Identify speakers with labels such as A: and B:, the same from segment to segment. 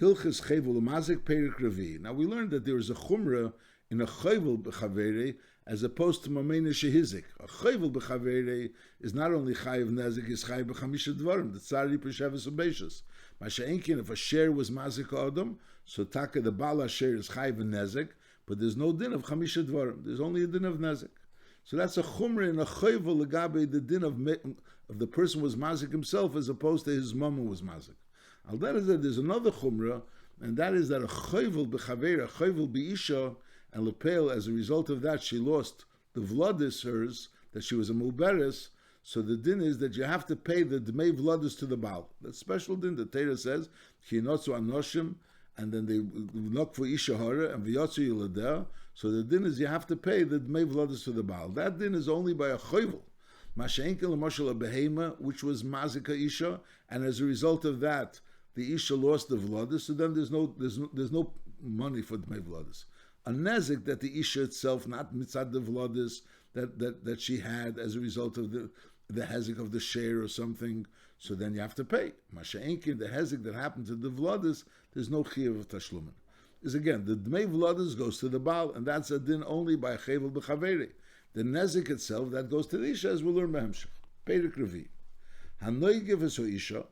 A: Hilchis Chovel U'Mazik Perik Revi. Now we learned that there is a chumrah in a Chovel B'Chavere as opposed to Mamena Shehizik. A Chovel B'Chavere is not only Chayiv Nezik, is Chayiv B'Chamisha Dvarim, the Tzari Pesheves U'Beishas. Masha'enkin, if a share was Mazik Adam, so Taka the Bala share is Chayiv Nezik, but there's no din of Chamisha Dvarim. There's only a din of Nezik. So that's a chumrah in a Chovel L'gabe, the din of the person was Mazik himself as opposed to his mama was Mazik. Al that is that there's another chumrah, and that is that a Chovel B'Chavere, a Chovel B'Isha, and Lepel, as a result of that, she lost the vladis hers, that she was a muberes. So the din is that you have to pay the dmei vladis to the Baal. That special din, the Torah says, Chinotzu anoshim, and then they knock for isha hara, and v'yotzu yiladeh. So the din is you have to pay the dmei vladis to the Baal. That din is only by a chovel. Masha'enkel l'moshel a behema, which was mazika isha, and as a result of that, the isha lost the vladis, so then there's no money for dmei vladis. A nezik that the isha itself, not mitzad the vladis, that she had as a result of the hezek of the share or something, so then you have to pay. Masha'enkin, the hezek that happened to the vladis, there's no chiyuv of tashlumin. Is again, the dmei vladis goes to the Baal, and that's a din only by Chovel B'Chavere. The nezik itself, that goes to the isha, as we'll learn by Hemshech. Perik Revi. Hanoigev es isha,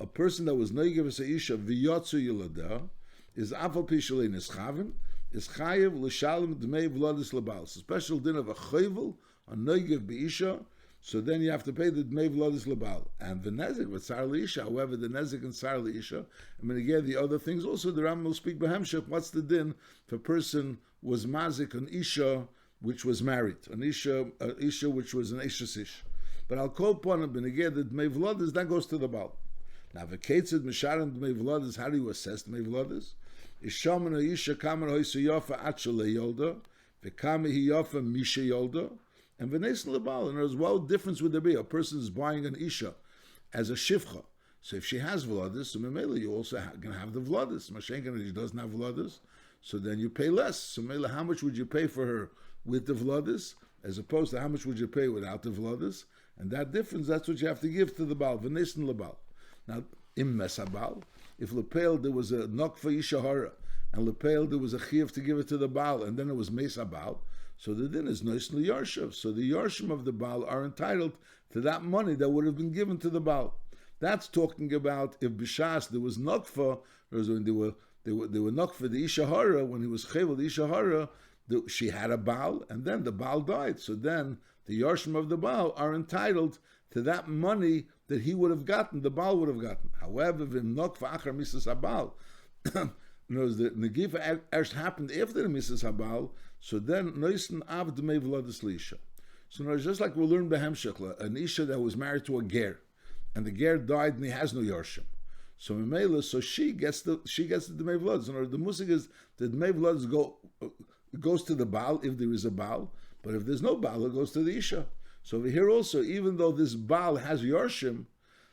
A: a person that was noigev es isha, v'yotzu yiladah, is afal pishalei nischavim, is chayiv l'shalom dmei vladis l'bal. It's a special din of a chovel, a noigev b'isha, so then you have to pay the dmei vladis l'bal. And the nezik with tzar l'isha, however, the nezik and tzar l'isha, I mean, again, the other things also, the Rambam will speak b'hemshech, what's the din if a person was mazik an isha which was married, an isha which was an ish. But I'll call upon it, again, the dmei vladis, that goes to the Baal. Now, the ketzid misharim dmei vladis, how do you assess dmei vladis? Ishaman Isha Kamer Hoysu Yofa Achale Yolda, Vekame Yofa Misha Yolda, and Venes Lebal. And there's what difference would there be? A person is buying an Isha as a Shivcha. So if she has Vladis, so Memela you also can have the Vladis. Mashenkan, if she doesn't have Vladis, so then you pay less. So Memela, how much would you pay for her with the Vladis, as opposed to how much would you pay without the Vladis? And that difference, that's what you have to give to the Baal, Venes Lebal. Now, Im Mesabal, if Lepel there was a knock for Isha Hara, and Lepel there was a chiyuv to give it to the Baal, and then it was Mesa Baal, so the din is Nois Yarshav. So the Yarshim of the Baal are entitled to that money that would have been given to the Baal. That's talking about if B'Shas there was Nokfa, when they were Nokfa the Isha Hara, when he was Chovel the Isha Hara, she had a Baal, and then the Baal died. So then the Yarshim of the Baal are entitled to that money that he would have gotten, the Baal would have gotten. However, v'im nokfa achar misas habal, the negifa erst happened after the misas habal, so then noisen av dmei v'ladis l'isha. So now, just like we'll learn behemshech, an isha that was married to a ger, and the ger died and he has no yarshim. So Memela, so she gets the dmei v'ladis. So the musik is the dmei v'ladis goes to the Baal if there is a Baal, but if there's no Baal, it goes to the isha. So over here also, even though this Baal has Yarshim,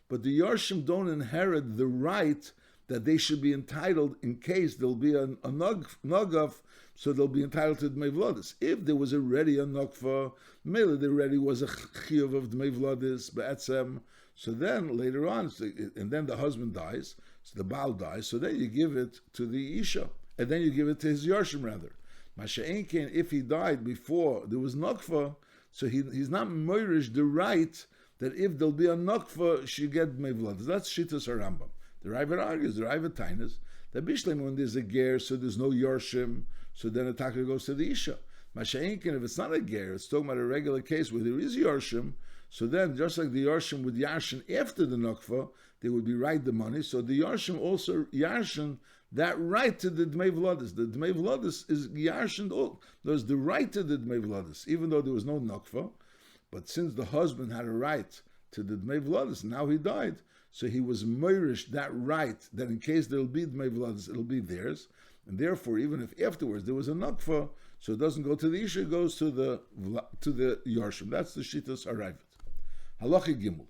A: but the Yarshim don't inherit the right that they should be entitled in case there'll be a Nogaf, so they'll be entitled to Dmei Vladis. If there was already a Nogfa, maybe there already was a Chiyuv of Dmei Vladis, Be'etzem, so then later on, and then the husband dies, so the Baal dies, so then you give it to the Isha, and then you give it to his Yarshim rather. Masha'enkein, if he died before there was Nogfa, so he's not moirish the right that if there'll be a nokfa, she get dmei vladis. That's Shittas Rambam. The Raiva argues, the Raiva Tainas, that Bishleim, when there's a ger, so there's no yorshim, so then a taka goes to the isha. Masha'enkin, if it's not a ger, it's talking about a regular case where there is yorshim, so then just like the yorshim would yarshin after the nokfa, they would be right the money, so the yorshim also yarshin that right to the Dmei Vladis. The Dmei Vladis is Yarshin. There's the right to the Dmei Vladis, even though there was no Nokfa. But since the husband had a right to the Dmei Vladis, now he died, so he was Moirish that right, that in case there will be Dmei Vladis, it'll be theirs. And therefore, even if afterwards there was a Nokfa, so it doesn't go to the Isha, it goes to the Yarshim. That's the Shittas Arrivat. Halachi Gimel.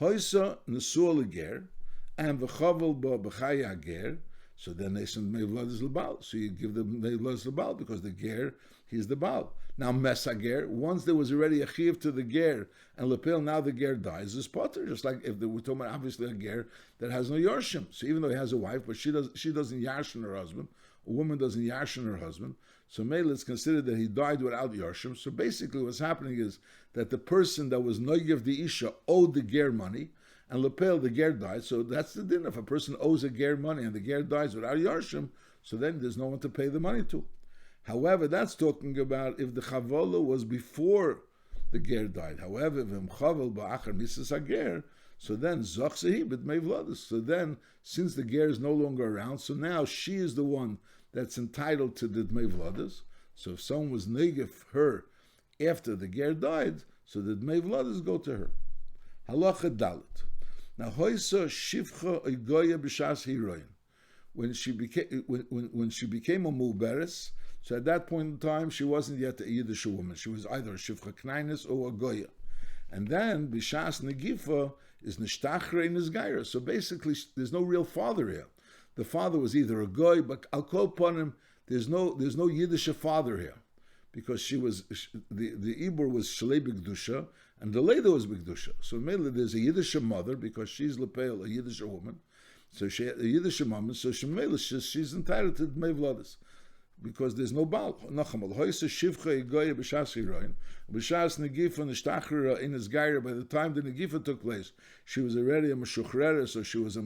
A: Hoysa Nesua Leger, and V'chavel Ba B'chaya Ger. So then they send Mevlad is the Baal. So you give the Mevlad is the Baal because the Ger, he's the Baal. Now Mesager, once there was already a Chiv to the Ger and Lepel, now the Ger dies, is Potter. Just like if we're talking about obviously a Ger that has no Yarshim. So even though he has a wife, but she doesn't Yarshin her husband, a woman doesn't Yarshin her husband. So Mele, it's considered that he died without Yarshim. So basically what's happening is that the person that was Noyev the Isha owed the Ger money, and Lepel, the Ger died. So that's the din. If a person owes a Ger money and the Ger dies without Yarshim, so then there's no one to pay the money to. However, that's talking about if the Chavola was before the Ger died. However, if Chovel Ba'achar Misas HaGer, so then Zochsehi B'd Mevladus. So then, since the Ger is no longer around, so now she is the one that's entitled to the Mevladus. So if someone was negif her after the Ger died, so the Mevladus go to her. Halacha Dalet. Now, Hoysa Shivcha Oigoya B'Shas Hiroyin. When she became a Muberes, so at that point in time, she wasn't yet a Yiddish woman. She was either a Shivcha Knainis or a Goya. And then, Bishas Negifa is Nishtachre in his Gaira. So basically, there's no real father here. The father was either a Goy, but I'll call upon him, there's no Yiddish father here. Because she was, the Ibor was Shalei B'Gdusha, and the Leda was B'Gdusha. So mainly there's a Yiddish mother, because she's Lepel, a Yiddish woman. So she had a Yiddish mom, so she's entitled to Dmei Vladis. Because there's no Baal. Nachamal. Hoysa Shivcha Igoya B'Shas Hiroyin. B'Shas Negifa Nishtachra in his Gaira. By the time the Negifa took place, she was already a Meshuchrera, so she was a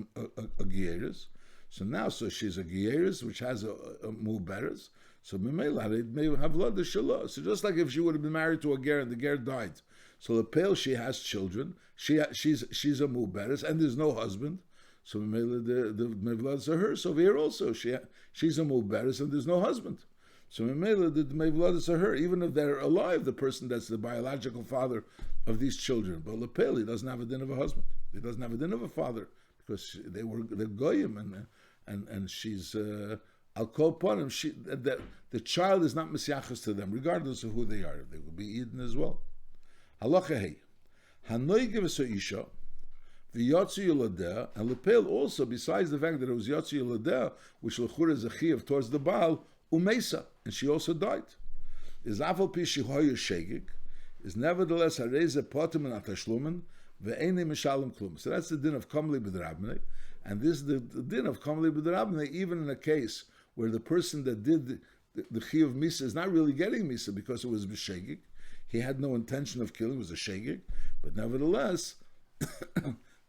A: Gieris. So now, so she's a Gieris, which has a Muberes. So Memela, it may have Vlad the Shalah. So just like if she would have been married to a Ger and the Ger died. So the pale, she has children. She's a Muberes, and there's no husband. So the Mevlads are her. So over here also, she's a Muberes and there's no husband. So the Mevlads are her, even if they're alive, the person that's the biological father of these children. But Lepel, he doesn't have a din of a husband. He doesn't have a din of a father because they're goyim and she's I'll call upon him. The child is not mesiachas to them, regardless of who they are. They will be Eden as well. Halacha hey, hanoy givesa isha. The Yotzi Yoladeh, and Lepel also, besides the fact that it was Yotzi Yoladeh, which Lechur is a chiyuv towards the Baal, Umesa, and she also died. Is Afal Pi Shihoya Shegig, is nevertheless Hareze Potem and Atashlumen, Ve'ene Mishalem Klum. So that's the din of Kamli B'drabnei, and this is the din of Kamli B'drabnei, even in a case where the person that did the chiyuv Misa is not really getting Misa because it was B'Shegig. He had no intention of killing, it was a Shegig, but nevertheless,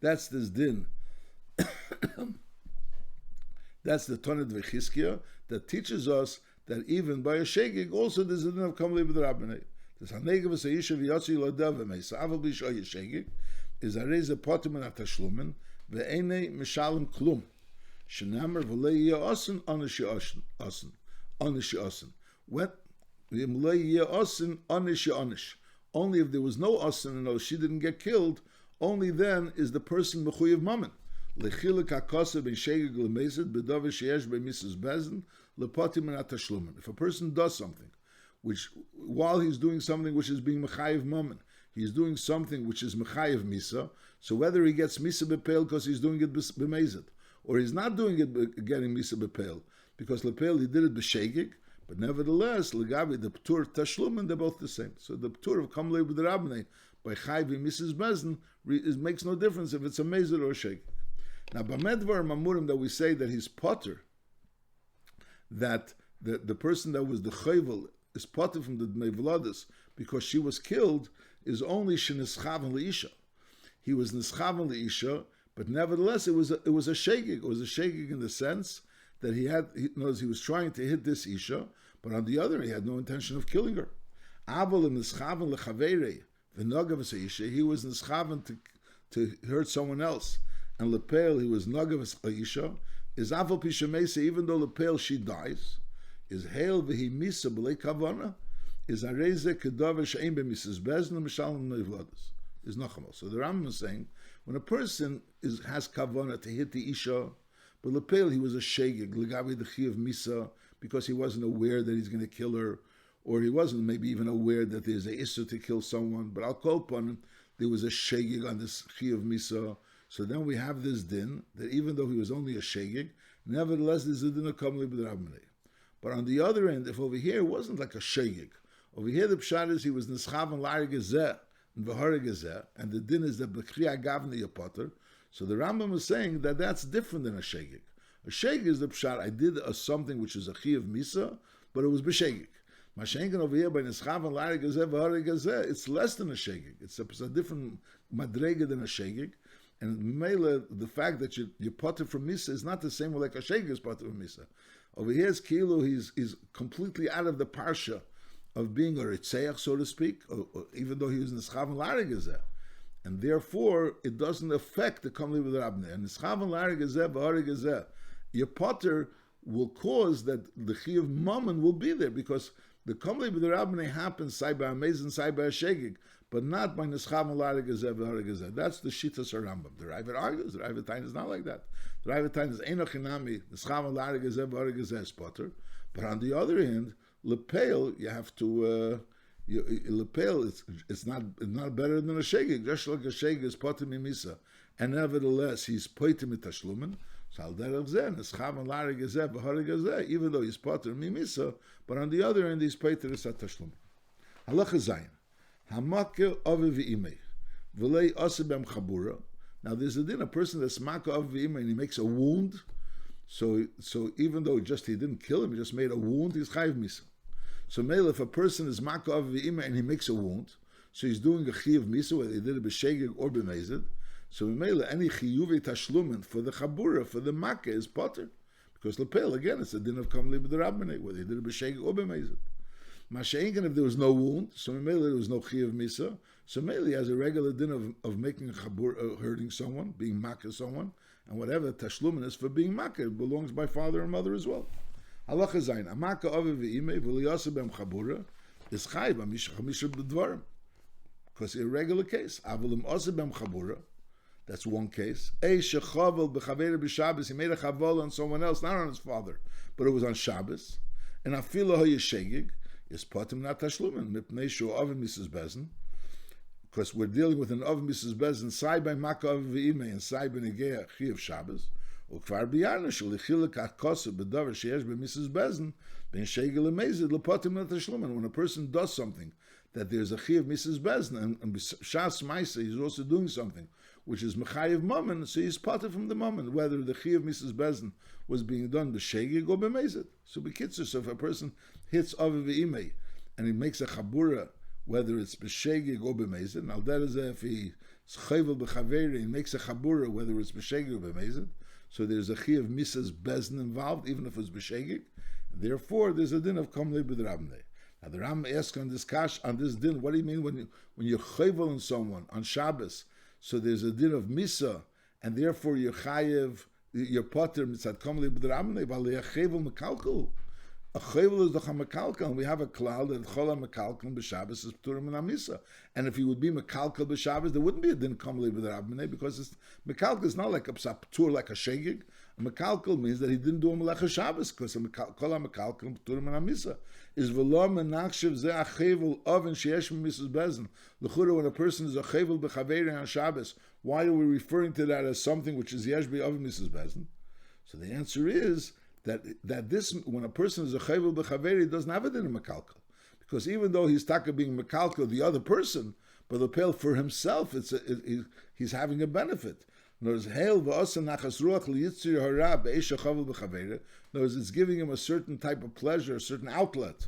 A: that's this din. That's the Toned V'Chizkiya that teaches us that even by a shegig, also there's a din of Kamli B'drabnei. This Hanegev V'Seisha V'Yotzi Lodav V'Meisa Aval B'Shoy Shegig is Areze Potem and Atashlumen Ve'ene Mishalem Klum Shenamer V'Lei Yeh Osin Onish Osin. When V'Lei Yeh Osin Onish. Only if there was no Osin and she didn't get killed, only then is the person mechuyev mammon. Lechilik hakasa ben shegig lemezid bedavar sheyesh bemisas bezin lepotim and atashlumen. If a person does something, which while he's doing something which is being mechayev mammon, he's doing something which is mechayev misa. So whether he gets misa bepel because he's doing it b'mezid, or he's not doing it getting misa bepel because lepel he did it b'shegig, but nevertheless legabi the ptur tashlumen they're both the same. So the ptur of kamlei b'drabnei by Chayv Mrs. Bezin makes no difference if it's a mezid or a sheik. Now, Bamedvar Mamurim that we say that he's potter, that the person that was the Chovel is potter from the Mevladis because she was killed, is only Shenischav and Leisha. He was Nischav and Leisha, but nevertheless it was a shegig. It was a shegig in the sense that he was trying to hit this Isha, but on the other he had no intention of killing her. Aval and Nischav and Lechaverei. He was nischaven to hurt someone else, and lepel he was nagav isha. Is afal pishamesa even though lepel she dies, is hail v'hi misa b'lei kavana, is areze kedavar she'im b'misas bezna mishalom nevladas. Is nachamol. So the Rambam is saying when a person has kavana to hit the isha, but lepel he was a shegig legavi the chi of misa because he wasn't aware that he's going to kill her. Or he wasn't maybe even aware that there's a issue to kill someone, but I'll call upon him, there was a shegig on this chi of misa. So then we have this din, that even though he was only a shegig, Nevertheless, this is a comely b'drabnei. But on the other end, if over here it wasn't like a shegig, over here the pshat is he was nischav and lari gezeh and v'hara gezeh, and the din is that b'chri agavni yapoter. So the Rambam was saying that that's different than a shegig. A shegig is the pshat. I did something which is a chi of misa, but it was b'shegig. Mashenken over here by nischav and lari gezeh v'hara gezeh, it's less than a shegig. It's a different madrega than a shegig. And Mela, the fact that you're potter from Misa is not the same way like a Sheikh is potter from Misa. Over here, is Kilo, he's completely out of the parsha of being a Ritzeach, so to speak, or even though he was Nischav and Lari Gezeh. And therefore, it doesn't affect the Kamli with Rabnei. And Nischav and Lari Gezeh, V'hari Gezeh, your potter will cause that the Chi of Mammon will be there, because the Kamli with Rabnei happens side by Amazing, side by a Shegig, but not by Nischav and Lari Gezeh, V'hari Gezeh. That's the Shitas Rambam. The Ravid argues, the Ravid Tain is not like that. The Ravid Tain is Enoch Hinami, Nischav and Lari Gezeh, V'hari Gezeh is potter. But on the other hand, Lepel, you have to, Lepel, it's not better than a Shegig, just like a Shegig is potter mimisa. And nevertheless, he's poiter mitashlumen. So al derech zeh, Nischav and Lari Gezeh, V'hari Gezeh, even though he's potter mimisa, but on the other hand, he's poiter isat tashlumen. Halacha Zayin. Hamakir avi v'imei, v'lei ose b'em chabura. Now there's a din, a person that's makir avi v'imei and he makes a wound. So even though he didn't kill him, he just made a wound, he's chayiv misa. So mele, if a person is makir avi v'imei and he makes a wound, so he's doing a chayiv misa, whether he did it b'shegig or b'mezid. So mele, any chiyuvei tashlumen for the chabura, for the makir is potter. Because lepel, again, it's a din of kamli b'derabbanei, whether he did it b'shegig or b'mezid. Masha'inkin, if there was no wound, so Mele there was no chi of misa, so Mele has a regular din of making a chabur, hurting someone, being makir someone, and whatever tashlumin is for being makir belongs by father and mother as well. Halacha zayin, amaka avi v'imei v'liyasa b'em chabura is chayv amisha b'dvarim, because in a regular case, avalim asa b'em chabura, that's one case. Shechavel b'chavera b'Shabbos, he made a chavel on someone else, not on his father, but it was on Shabbos, and afilo ha'yeshegig, is potem not tashlumen mipnei shu oven Mrs. Bezin, because we're dealing with an oven Mrs. Bezin side by makah v'imei and side by negea chi of Shabbos ukvar biyarna shelichilek akosu b'davar sheyesh b'Mrs. Bezin ben shegel amazed lepotem not tashlumen. When a person does something that there's a chi of Mrs. Bezin and b'shas ma'isa he's also doing something which is mechayiv mammon, so he's potem from the mammon, whether the chi of Mrs. Bezin was being done b'shegig or b'mezid. So b'kitzur, so if a person hits avi v'imei and he makes a chabura, whether it's b'shegig or b'mezid, now that is if he's chovel b'chaveri and makes a chabura, whether it's b'shegig or b'mezid, so there's a chi of Mrs. Bezin involved, even if it's b'shegig, and therefore there's a din of kamlei b'drabnei. Now the Ram asks on this kash, on this din, what do you mean when you're chovel on someone on Shabbos? So there's a din of misa, and therefore you're chayev, you're potter mitzad kamli b'drabnei, but le'achevel mekalkel. A chevel is the chamekalkel, and we have a klal that chola mekalkel b'Shabbos is p'turim and amisa. And if he would be mekalkel b'Shabbos, there wouldn't be a din kamli b'drabnei, because it's, mekalkel is not like a p'tur, like a shegig. A mekalkel means that he didn't do a melecha Shabbos, because chola mekalkel p'turim and amisa. Is v'lo menachshev ze a chevel oven sheyesh Mrs. Bezin. L'chura, when a person is a chevel b'chaveri on Shabbos, why are we referring to that as something which is yesh oven Mrs. Bezin? So the answer is that this, when a person is a chevel b'chaveri, doesn't have it in a mekalkel, because even though he's taka being mekalkel the other person, but the pel for himself, he's having a benefit. In other words, it's giving him a certain type of pleasure, a certain outlet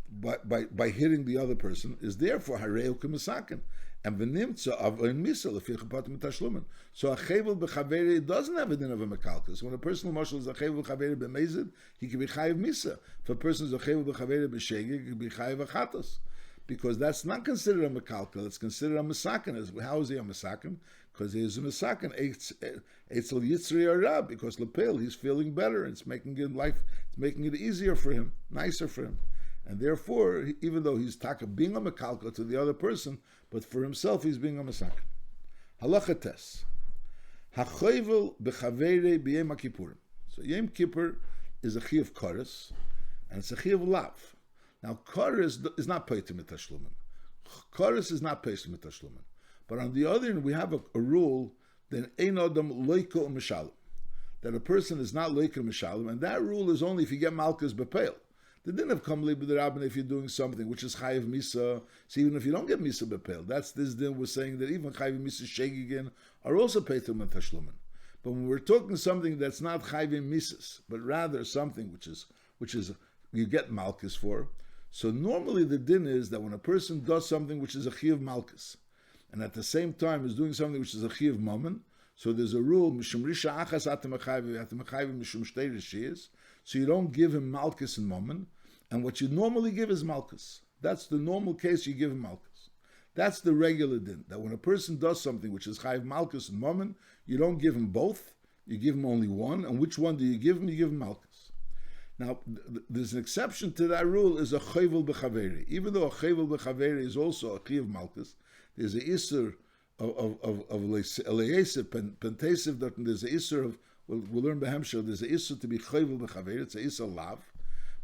A: by hitting the other person, is therefore hareu k'misaken. And v'nimtza of ein misa l'fi chapatim tashlumen. So a chevel b'chaveri doesn't have a din of a mekalkel. So when a person l'moshel is a chevel b'chaveri b'mezid, he can be chayiv misa. If a person is a chevel b'chaveri b'shegig, he can be chayiv achatos, because that's not considered a mekalkel. It's considered a misaken. How is he a misaken? Because he is a misaken. Eitzel yitzri arab, because lepel, he's feeling better. It's making it life. It's making it easier for him, nicer for him. And therefore, even though he's taka being a mekalkel to the other person, but for himself he's being a masakin. Halacha tes. Hachovel b'chaveri b'yem kippurim. So Yom Kippur is a chi of koros, and it's a chi of lav. Now koros is not peitim mitashlumen. Koros is not peitim mitashlumen. But on the other hand, we have a rule that ein adam loiko u'mishalim. that a person is not leiker mishalim, and that rule is only if you get malchus bepeil. The din of kamli b'derabin if you're doing something which is chayiv misa. So even if you don't get misa bepeil, that's this din was saying that even chayiv misa shegigin are also peitum and tashlumin. But when we're talking something that's not chayiv misas, but rather something which is you get malchus for. So normally the din is that when a person does something which is a chiyav malchus, and at the same time is doing something which is a chiyav mammon, so there's a rule mishum risha achas atem chayiv mishum shtei rishiyas. So you don't give him malchus and mammon, and what you normally give is malchus. That's the normal case. You give him malchus. That's the regular din. That when a person does something which is chayiv malchus and mammon, you don't give him both. You give him only one. And which one do you give him? You give him malchus. Now, there's an exception to that rule is a chovel b'chaveri. Even though a chovel b'chaveri is also a chiyav malchus, there's a isur of eleyesiv pentesiv. There's a isur of we'll learn b'hemshel. There's a isur to be chovel b'chaveri. It's a isur lav.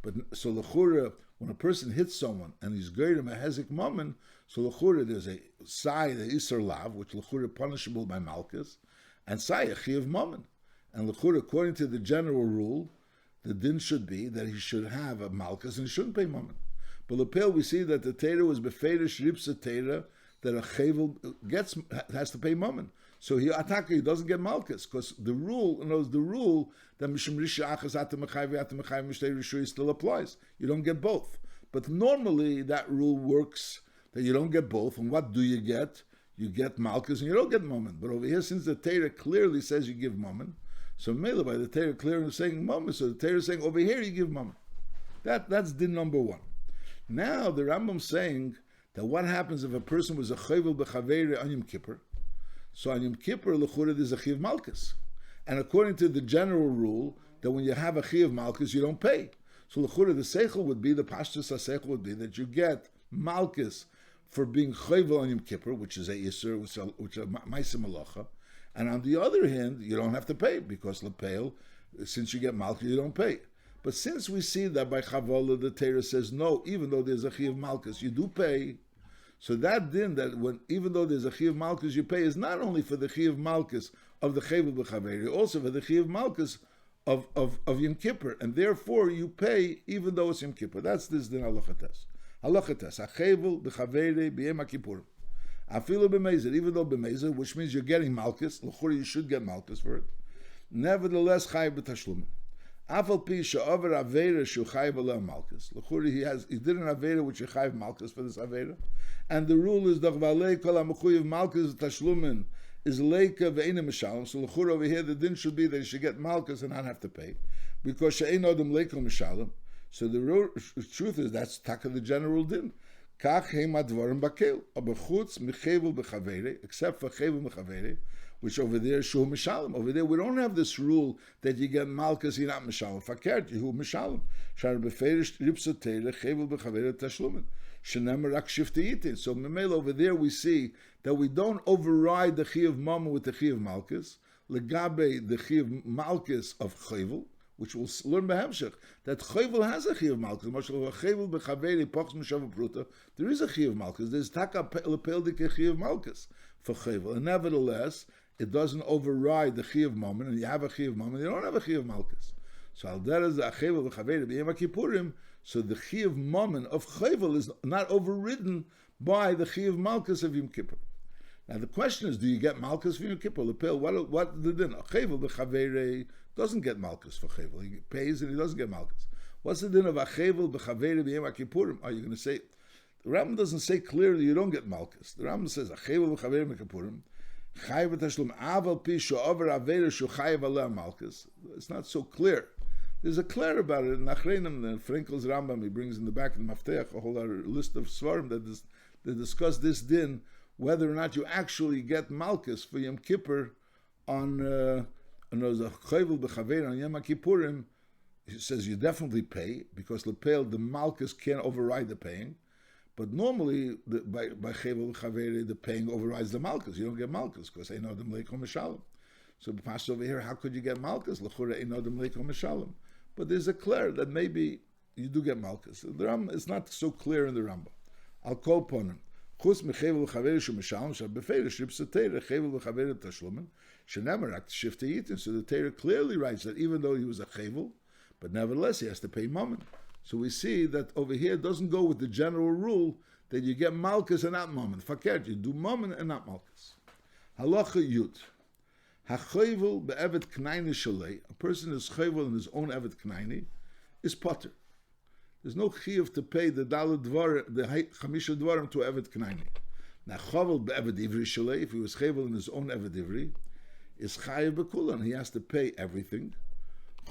A: But so l'chura, when a person hits someone and he's greater mehezik mammon, so l'chura there's a sai the isur lav, which l'chura punishable by malchus, and sai a chiyav mammon. And l'chura, according to the general rule, the din should be that he should have a malchus and he shouldn't pay mammon. But l'pel we see that the Torah was beferish ripsa Torah that a chevel has to pay mammon. So he doesn't get malchus because the rule that mishum risha achas atem mechayiv mishtei rishui still applies. You don't get both. But normally that rule works that you don't get both. And what do you get? You get malchus and you don't get mammon. But over here, since the Torah clearly says you give mammon, so Mela by the Torah clearly saying mammon, so the Torah is saying over here you give mammon. That's din number one. Now the Rambam saying that what happens if a person was a chovel b'chaveri on Yom Kippur? So on Yom Kippur, l'chura there's a chiyav malchus, and according to the general rule that when you have a chiyav malchus you don't pay. So l'chura the seichel would be the pashtus seichel would be that you get malchus for being chovel on Yom Kippur, which is a isur, which is a ma'asim malacha. And on the other hand, you don't have to pay because lepeil, since you get malchus, you don't pay. But since we see that by Chavola the Torah says no, even though there's a chiyav malchus, you do pay. So that din that when even though there's a chiyav malchus, you pay is not only for the chiyav malchus of the chovel b'chaveri, also for the chiyav malchus of Yom Kippur, and therefore you pay even though it's Yom Kippur. That's this din halachates. Halachates a chovel b'chaveri b'yom Kippurim. Afilu b'mezid, even though b'mezid, which means you're getting malchus, l'chura you should get malchus for it. Nevertheless, chayiv b'tashlumin. Afal pi she'over avera shu chayiv aleh malchus. L'chura he did an avera which you chayiv malchus for this avera, and the rule is d'chvalei kol ha'mechuyev malchus tashlumin is leika ve'ena mishalom. So l'chura over here the din should be that he should get malchus and not have to pay, because she'ein odem leika mishalom. So the truth is that's taka the general din. Kach heim advarim bakel, aber chutz michevel b'chaveri, except for chevel b'chaveri, which over there shu mishalom. Over there we don't have this rule that you get malchus, you're not mishalom. Fakert yehu mishalom. Shar beferish ripsa teire chevel b'chaveri tashlumin. Shenemer rak shiftiyitin. So memel over there we see that we don't override the chiyav mammon with the chiyav malchus. Legabe the chiyav malchus of chevel, which we'll learn by Hemshech, that Chovel has a Chiyav Malchus. Moshe Chovel b'chaveri pochs m'shav pruta. There is a Chiyav Malchus. There's taka lepeldik a Chiyav Malchus for Chovel. And nevertheless, it doesn't override the Chiyav Mammon, and you have a Chiyav Mammon, you don't have a Chiyav Malchus. So al der is the Chovel b'chaveri b'yom Kippurim, so the Chiyav Mammon of Chovel is not overridden by the Chiyav Malchus of Yom Kippur. Now the question is, do you get malchus for Yom Kippur? Lepel, what the din? Chovel b'chaveri doesn't get malchus for chevel. He pays and he doesn't get malchus. What's the din of a chevel b'chaveri b'yom Kippurim? Are you going to say? The Rambam doesn't say clearly you don't get malchus. The Rambam says a chevel b'chaveri b'yom Kippurim chayiv v'tashlum aval pi she'over avera shu chayiv aleh malchus. It's not so clear. There's a clear about it in Achreinim. The Frankel's Rambam he brings in the back of the Mafteach a whole list of svarim that discuss this din, whether or not you actually get malchus for Yom Kippur on the Chovel b'chaveri on Yom Kippurim. He says you definitely pay because lepel the malchus can't override the paying, but normally by Chovel b'chaveri the paying overrides the malchus. You don't get malchus because ein odem leikom mishalom. So the pasuk over here, how could you get malchus? L'chura ein odem leikom mishalom. But there's a clear that maybe you do get malchus. The Rambam, it's not so clear in the Rambam. I'll call upon him. Chutz mechevel l'chaver shemishalom shal beferish ripsa teira chevel l'chaver tashlumen shenemer rak shifta yitin. So the Torah clearly writes that even though he was a chevel, but nevertheless he has to pay mammon. So we see that over here it doesn't go with the general rule that you get malchus and not mammon. Fakert, you do mammon and not malchus. Halacha yud. Hachovel be'evet knaini shalei. A person is chovel in his own evet knaini is potter. There's no chiyuv to pay the dalad dvar, the chamisha dvarim to evet knaini. Now chovel be'evet ivri shalei. If he was chovel in his own evet ivri, is chayiv bekulan. He has to pay everything.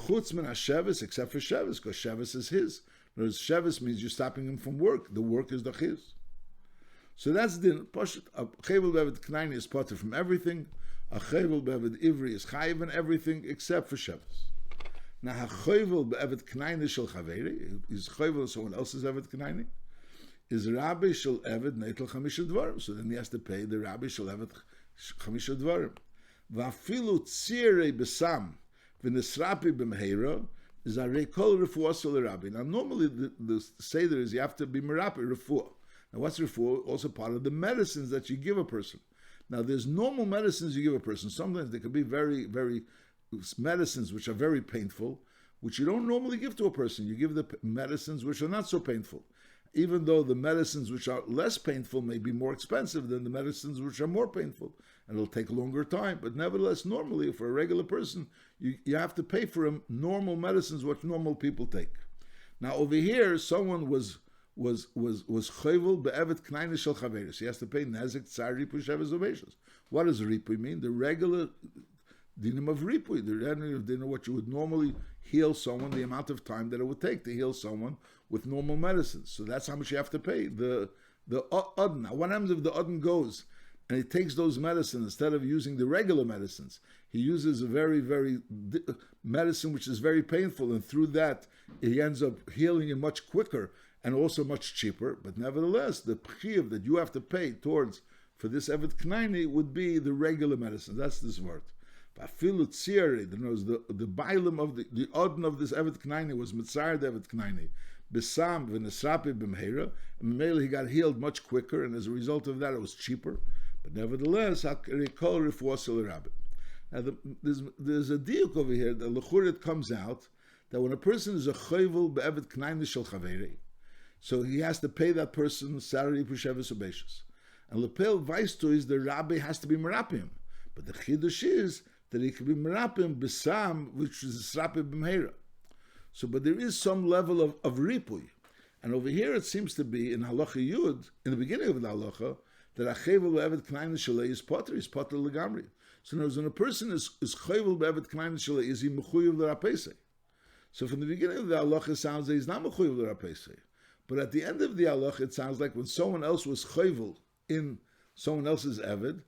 A: Chutz min hashevis, except for shevis, because shevis is his. Whereas shevis means you're stopping him from work. The work is the his. So that's the poshut. A chovel be'evet knaini is potter from everything. A chovel be'evet ivri is chayiv in everything except for shevis. Now, a chovel be'evet knaini shel chaveri is chovel in someone else's evet knaini. Is rabbi shel evet netel chamisha dvarim. So then he has to pay the rabbi shel evet chamisha dvarim. Va'afilu tzirei besam v'nisrapi b'mheira is a rekol refuah shel rabbi. Now, normally the seder is you have to be merapi refuah. Now, what's refuah? Also part of the medicines that you give a person. Now, there's normal medicines you give a person. Sometimes they can be very, very medicines which are very painful, which you don't normally give to a person. You give the medicines which are not so painful, even though the medicines which are less painful may be more expensive than the medicines which are more painful, and it'll take a longer time. But nevertheless, normally for a regular person, you have to pay for him normal medicines which normal people take. Now over here, someone was chovel be'evet knaini shel chaveris. He has to pay nezik tzar ripui sheves oveshos. What does ripui mean? The regular dinim of ripui, the regular dinim, what you would normally heal someone, the amount of time that it would take to heal someone with normal medicines. So that's how much you have to pay. The odin. Now, what happens if the odin goes and he takes those medicines instead of using the regular medicines? He uses a very, very medicine which is very painful, and through that he ends up healing him much quicker and also much cheaper. But nevertheless, the chiyuv that you have to pay towards for this evet knaini would be the regular medicine. That's this word. Afilu tziri, the bailim of the odin of this evet knaini was mitzar the evet knaini, besam v'nesrapi b'mheira, and mainly he got healed much quicker, and as a result of that, it was cheaper. But nevertheless, hakol refuah shel rabbi. Now there's a diuk over here that l'churit comes out that when a person is a chovel be'evet knaini shel chaveri, so he has to pay that person salary pusheves ubeshus, and lepel vaistu is the rabbi has to be merapim, but the chidush is that he can be merapim besam, which is srapi b'mheira. So, but there is some level of ripui. And over here it seems to be in halacha yud, in the beginning of the halacha, that a chevel be'evet knaini shalei is potter legamri. So now when a person is chevel be'evet knaini shalei, is he mechuyev l'rapesei? So from the beginning of the halacha it sounds that he's not mechuyev l'rapesei. But at the end of the halacha it sounds like when someone else was chevel in someone else's evet,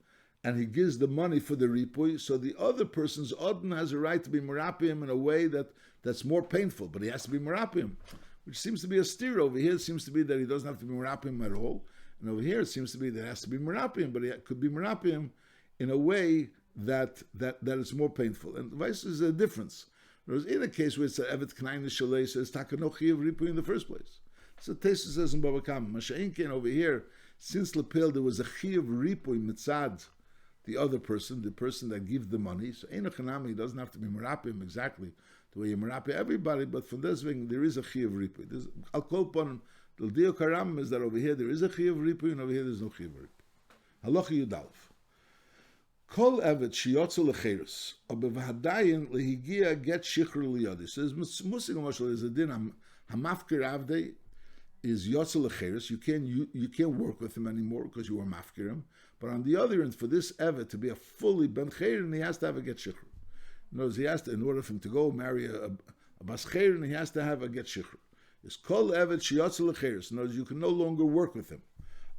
A: and he gives the money for the ripui, so the other person's odin has a right to be merapim in a way that's more painful, but he has to be merapim, which seems to be a steer. Over here it seems to be that he doesn't have to be merapim at all, and over here it seems to be that it has to be merapim, but he could be merapim in a way that is more painful. And vice is a difference. Whereas in a case where it's an evet knaini shalei, says takanochi of ripui in the first place. So Tesis says in Baba Kama, Masha'inkin over here, since Lepel there was a chi of ripui mitzad the other person, the person that gives the money. So Einochanami doesn't have to be merapim exactly the way you merapim everybody, but from this thing there is a chi of ripui. I'll call upon the Dio Karam is that over here there is a chi of ripui and over here there's no chi of ripui. Halacha Yudalef. Kol evet shiyotzu lecherus, or bevahadayin lehigia get shichr liyadi. So there's musig mashal is a din hamafkir avdei is yotzu lecherus. You can't work with him anymore because you were mafkir him. But on the other end, for this evet to be a fully ben chayrin, he has to have a get shichr. In other words, he has to, in order for him to go marry a bas chayrin, he has to have a get shichr. It's kol evet shiyotzu lecherus. In other words, you can no longer work with him.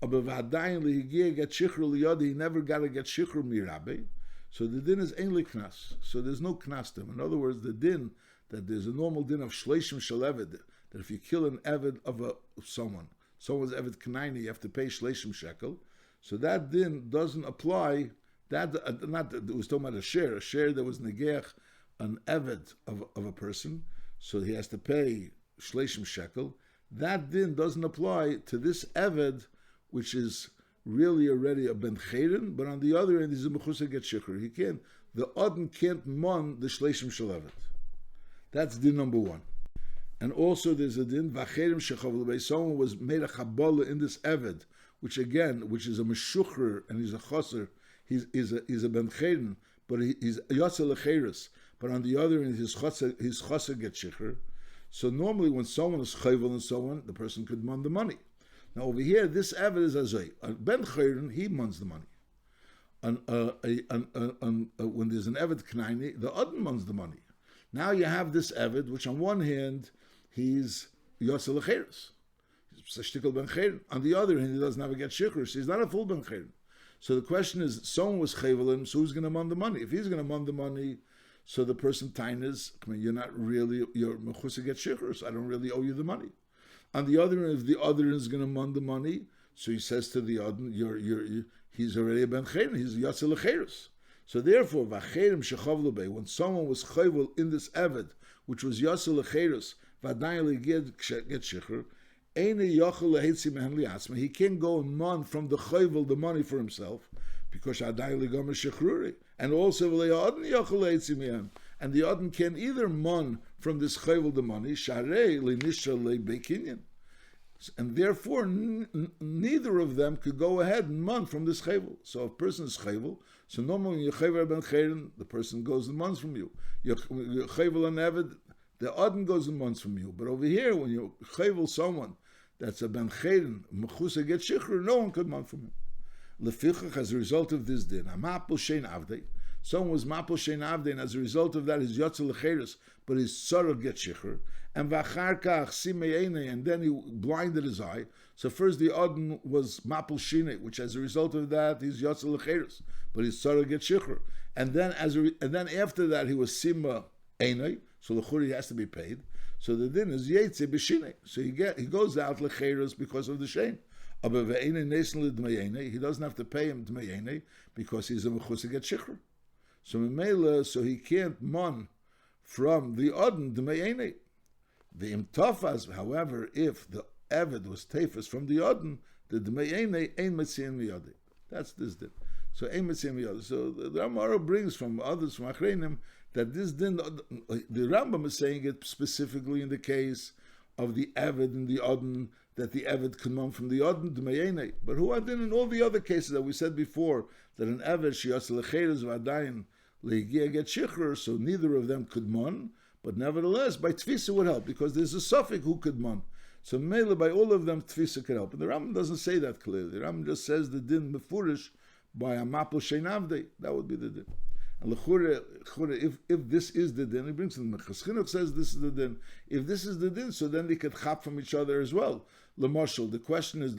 A: Abavadayin lehigia get shichr liyadi. He never got to get shichr mirabe. So the din is ainli knas. So there's no knas to him. In other words, the din that there's a normal din of shleishim shel eved, that if you kill an eved of someone's eved knaini, you have to pay shleishim shekel. So that din doesn't apply. That it was talking about a share that was negeach an eved of a person, so he has to pay shleishim shekel. That din doesn't apply to this eved, which is really already a ben chayrin, but on the other end, he's a mechusa get shikr. He can't, the Odin can't mon the shleishim shalavet. That's din number one. And also there's a din, v'acherim shechovel bei, someone was made a chabala in this eved, which is a meshucher, and he's a choser, he's a ben chayrin, but he's yotze lecheres. But on the other end, his choser gets shikr. So normally when someone is chovel and so on, the person could mon the money. Now over here, this eved is azay. Ben chayrin, he mons the money. When there's an eved knaini, the Odin mons the money. Now you have this eved, which on one hand, he's yotze lecheres. He's a shtickle ben chayrin. On the other hand, he doesn't have a get shikr, so he's not a full ben chayrin. So the question is, someone was chayvelim, so who's going to mon the money? If he's going to mon the money, so the person tainas, you're not really, you're mechusa get shikr, so I don't really owe you the money. On the other end, if the other is going to mon the money, so he says to the other, he's already a ben chayrin, he's yotze lecheres. So therefore, v'acherim shechavlu bei, when someone was chayvel in this eved, which was yotze lecheres, v'adayin get shikr, he can't go and mon from the chayvel the money for himself, because and also and the Odin can either mon from this chayvel the money, and therefore neither of them could go ahead and mon from this chayvel. So if a person is chayvel, so normally when you chayvel ben chayrin, the person goes and mons from you. You're chayvel and eved, the Odin goes and mons from you. But over here, when you chayvel someone that's a ben chayrin, mechusa get shikr, no one could mon from him. Lefichach, as a result of this din, amapul shein avdei, someone was mapul shein avdei, and as a result of that, his yotze lecheres, but his sorrow get shikr, and v'achar kach simei, and then he blinded his eye. So first the Odin was mapul shine, which as a result of that, he's yotze lecheres, but his sorrow get shikr, and then after that he was sima einay, so l'churi has to be paid. So the din is yetze b'shine, so he goes out lecheres because of the shame. He doesn't have to pay him d'mayene because he's a mechusa get shikr. So he can't mon from the Odin d'mayene. The imtafas, however, if the eved was tefas from the Odin, the d'mayene ain't metziyim miyadi. That's this din. So ain't metziyim miyadi. So the Ramara brings from others from Achreinim that this din, the Rambam is saying it specifically in the case of the eved and the Odin, that the eved can mon from the Odin to Meyene. But who are then in all the other cases that we said before, that an eved sheyotze lecheres v'adayin leigia get shikr, so neither of them could mon, but nevertheless by tfisa would help, because there's a suffix who could mon. So mele by all of them tfisa could help. And the Rambam doesn't say that clearly. The Rambam just says the din mefurish by a mapul shein avdei. That would be the din. And if this is the din, he brings it. Mechas Chinuch says this is the din. If this is the din, so then they could chap from each other as well. L'moshel, the question is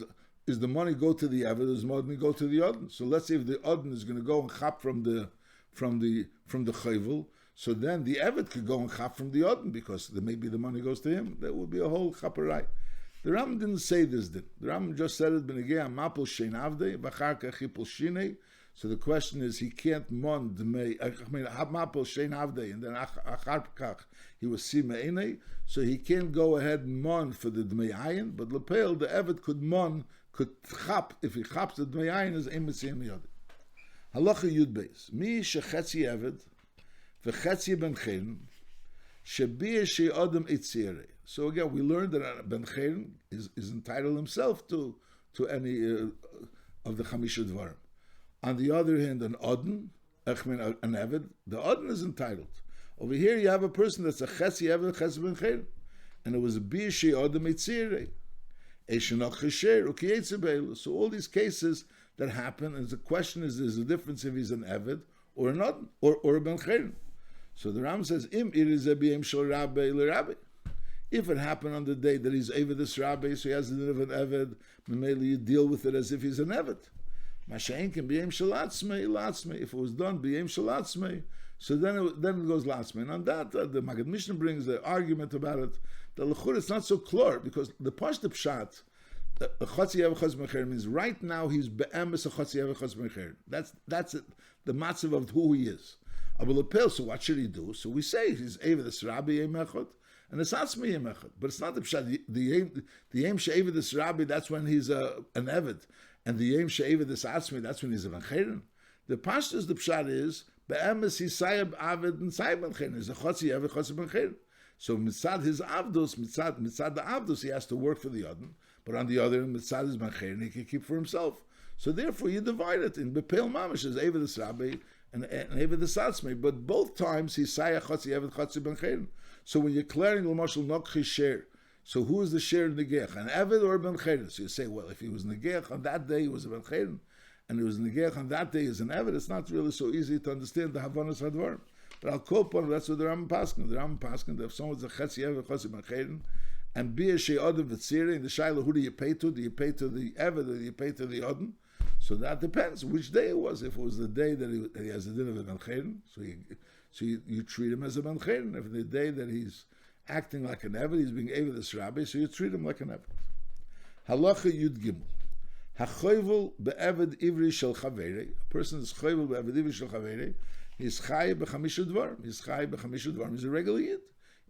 A: the money go to the eved, does money go to the Odin? So let's say if the Odin is going to go and chap from the chayvel, so then the eved could go and chap from the Odin, because maybe the money goes to him. That would be a whole chaparai. The Ram didn't say this din. The Ram just said it, Benegei mapul shein avdei, v'achar kach hipul shinei. So the question is, he can't mon d'mei, mapul shein avdei, and then achar kach, he was simei, so he can't go ahead and mon for the d'mei ayin, but lepel, the eved could mon, could chap, if he chaps the d'mei ayin, is emetzim yod. Halacha yud beis, mi shechetzi eved, v'chetzi ben chen, shebiyeh she adam etzirei. So again, we learned that Ben Chen is entitled himself to any of the Chamisha Dvarim. On the other hand, an Odin, an Eved, the Odin is entitled. Over here, you have a person that's a Chetzi Eved, Chetzi Ben Chen, and it was a Biyashe Odin Eitzirei, Eishenach Chesher, Ukiyetze Beil. So all these cases that happen, and the question is, there's a difference if he's an Eved or an Odin or a Ben Chen. So the Ram says, Im it is a Biyam Shel Rabbi LeRabbi. If it happened on the day that he's Eved this Rabbi, so he has the din of an Eved, maybe you deal with it as if he's an Eved. Masha'en can be Em Shalatzmei. If it was done, be Em Shalatzmei, so then it goes Latzmei. And on that, the Maggid Mishnah brings the argument about it. The Lechur is not so clear, because the Pashto Pshat, Chotzi Eved Chotzi Mecher, means right now he's Be'emes a Chotzi Eved Chotzi Mecher. That's it, the matzav of who he is. So what should he do? So we say he's Eved this Rabbi Emechot, and it's not Smei Emechot, but it's not the Pshat. The Yem She'evid this Rabbi, that's when he's an Eved. and the Yom She'eva this Atzmi, that's when he's a Bencheren. The Pashtus, the Pshat is, Be'emes he's Sayab Avid and Sayab Bencheren. He's a Chotzi Eved, Chotzi Bencheren. So mitzad his Avdus, mitzad the Avdus, he has to work for the Yodin, but on the other hand, mitzad his Bencheren, he can keep for himself. So therefore, you divide it in Bepel Mamish as Eved the Rabbi and Eved the Satzmi, but both times he's Sayab Chotzi Eved, Chotzi Bencheren. So when you're declaring L'moshel Nokchi Sher, so who is the Sher Negech, an Eved or a Bencheren? So you say, well, if he was Negech on that day, he was a Bencheren, and he was Negech on that day as an Eved, it's not really so easy to understand the Havanas Hadvarim. But I'll call upon that's what the Rambam Paskin. The Rambam Paskin, that if someone's a Chetzi Eved, Chotzi Bencheren, and be a Shei Odin V'tziri, in the Shaila, who do you pay to? Do you pay to the Eved or do you pay to the Odin? So that depends which day it was. If it was the day that he has a din of a Bencheren, so you treat him as a Bencheren. If the day that he's acting like an Eved, he's being Eved this Rabbi, so you treat him like an Eved. Halacha Yud Gimel. HaChovel be'Eved Ivri shel Chaverei. A person is Chovel be'Eved Ivri shel Chaverei. He's Chai b'chamisha dvarim. He's Chai b'chamisha dvarim. He's a regular Yid.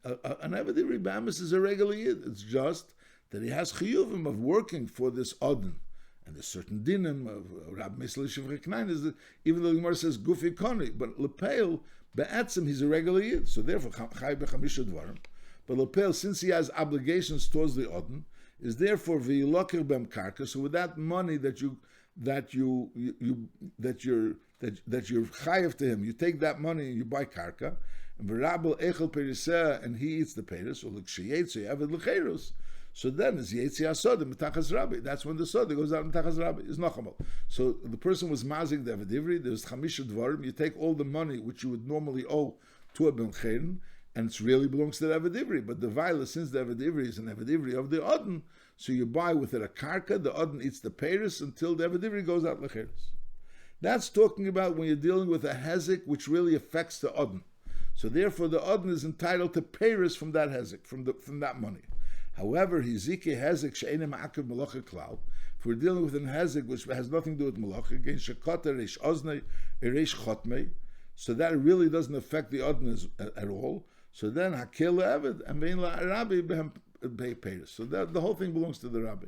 A: An Eved Ivri B'amis is a regular Yid. It's just that he has chiyuvim of working for this Odin. And there's certain dinim of Rabbi Meisel Shivcheknain is that even though the Gemara says Gufi Koni, but Lepel be'atzim he's a regular Yid. So therefore Chai b'chamisha dvarim. But Lepel, since he has obligations towards the Odin, is therefore v'yiloker b'em karka. So with that money that you're chayav to him, you take that money and you buy karka, and v'rabel echel periseh, and he eats the peris, or l'ksheyetz, you have it l'cheirus. So then it's yetzi hasoda mitachas rabbi. That's when the soda goes out mitachas rabbi. Is nochamal. So the person was mazik the avedivri. There's chamisha dvarim. You take all the money which you would normally owe to a bencheren, and it really belongs to the avedivri. But the vila, since the avedivri is an avedivri of the odin, so you buy with it a karka. The odin eats the peris until the avedivri goes out l'cheirus. That's talking about when you're dealing with a hezek which really affects the odin. So therefore, the odin is entitled to peris from that hezek, from that money. However, hizike hezek she'enem akav malacha klal. If we're dealing with an hezek which has nothing to do with malacha, against shekata reish oznei reish chotmei, so that really doesn't affect the odin at all. So then hakel le'eved and vein la'arabi behem peiris. So that the whole thing belongs to the rabbi.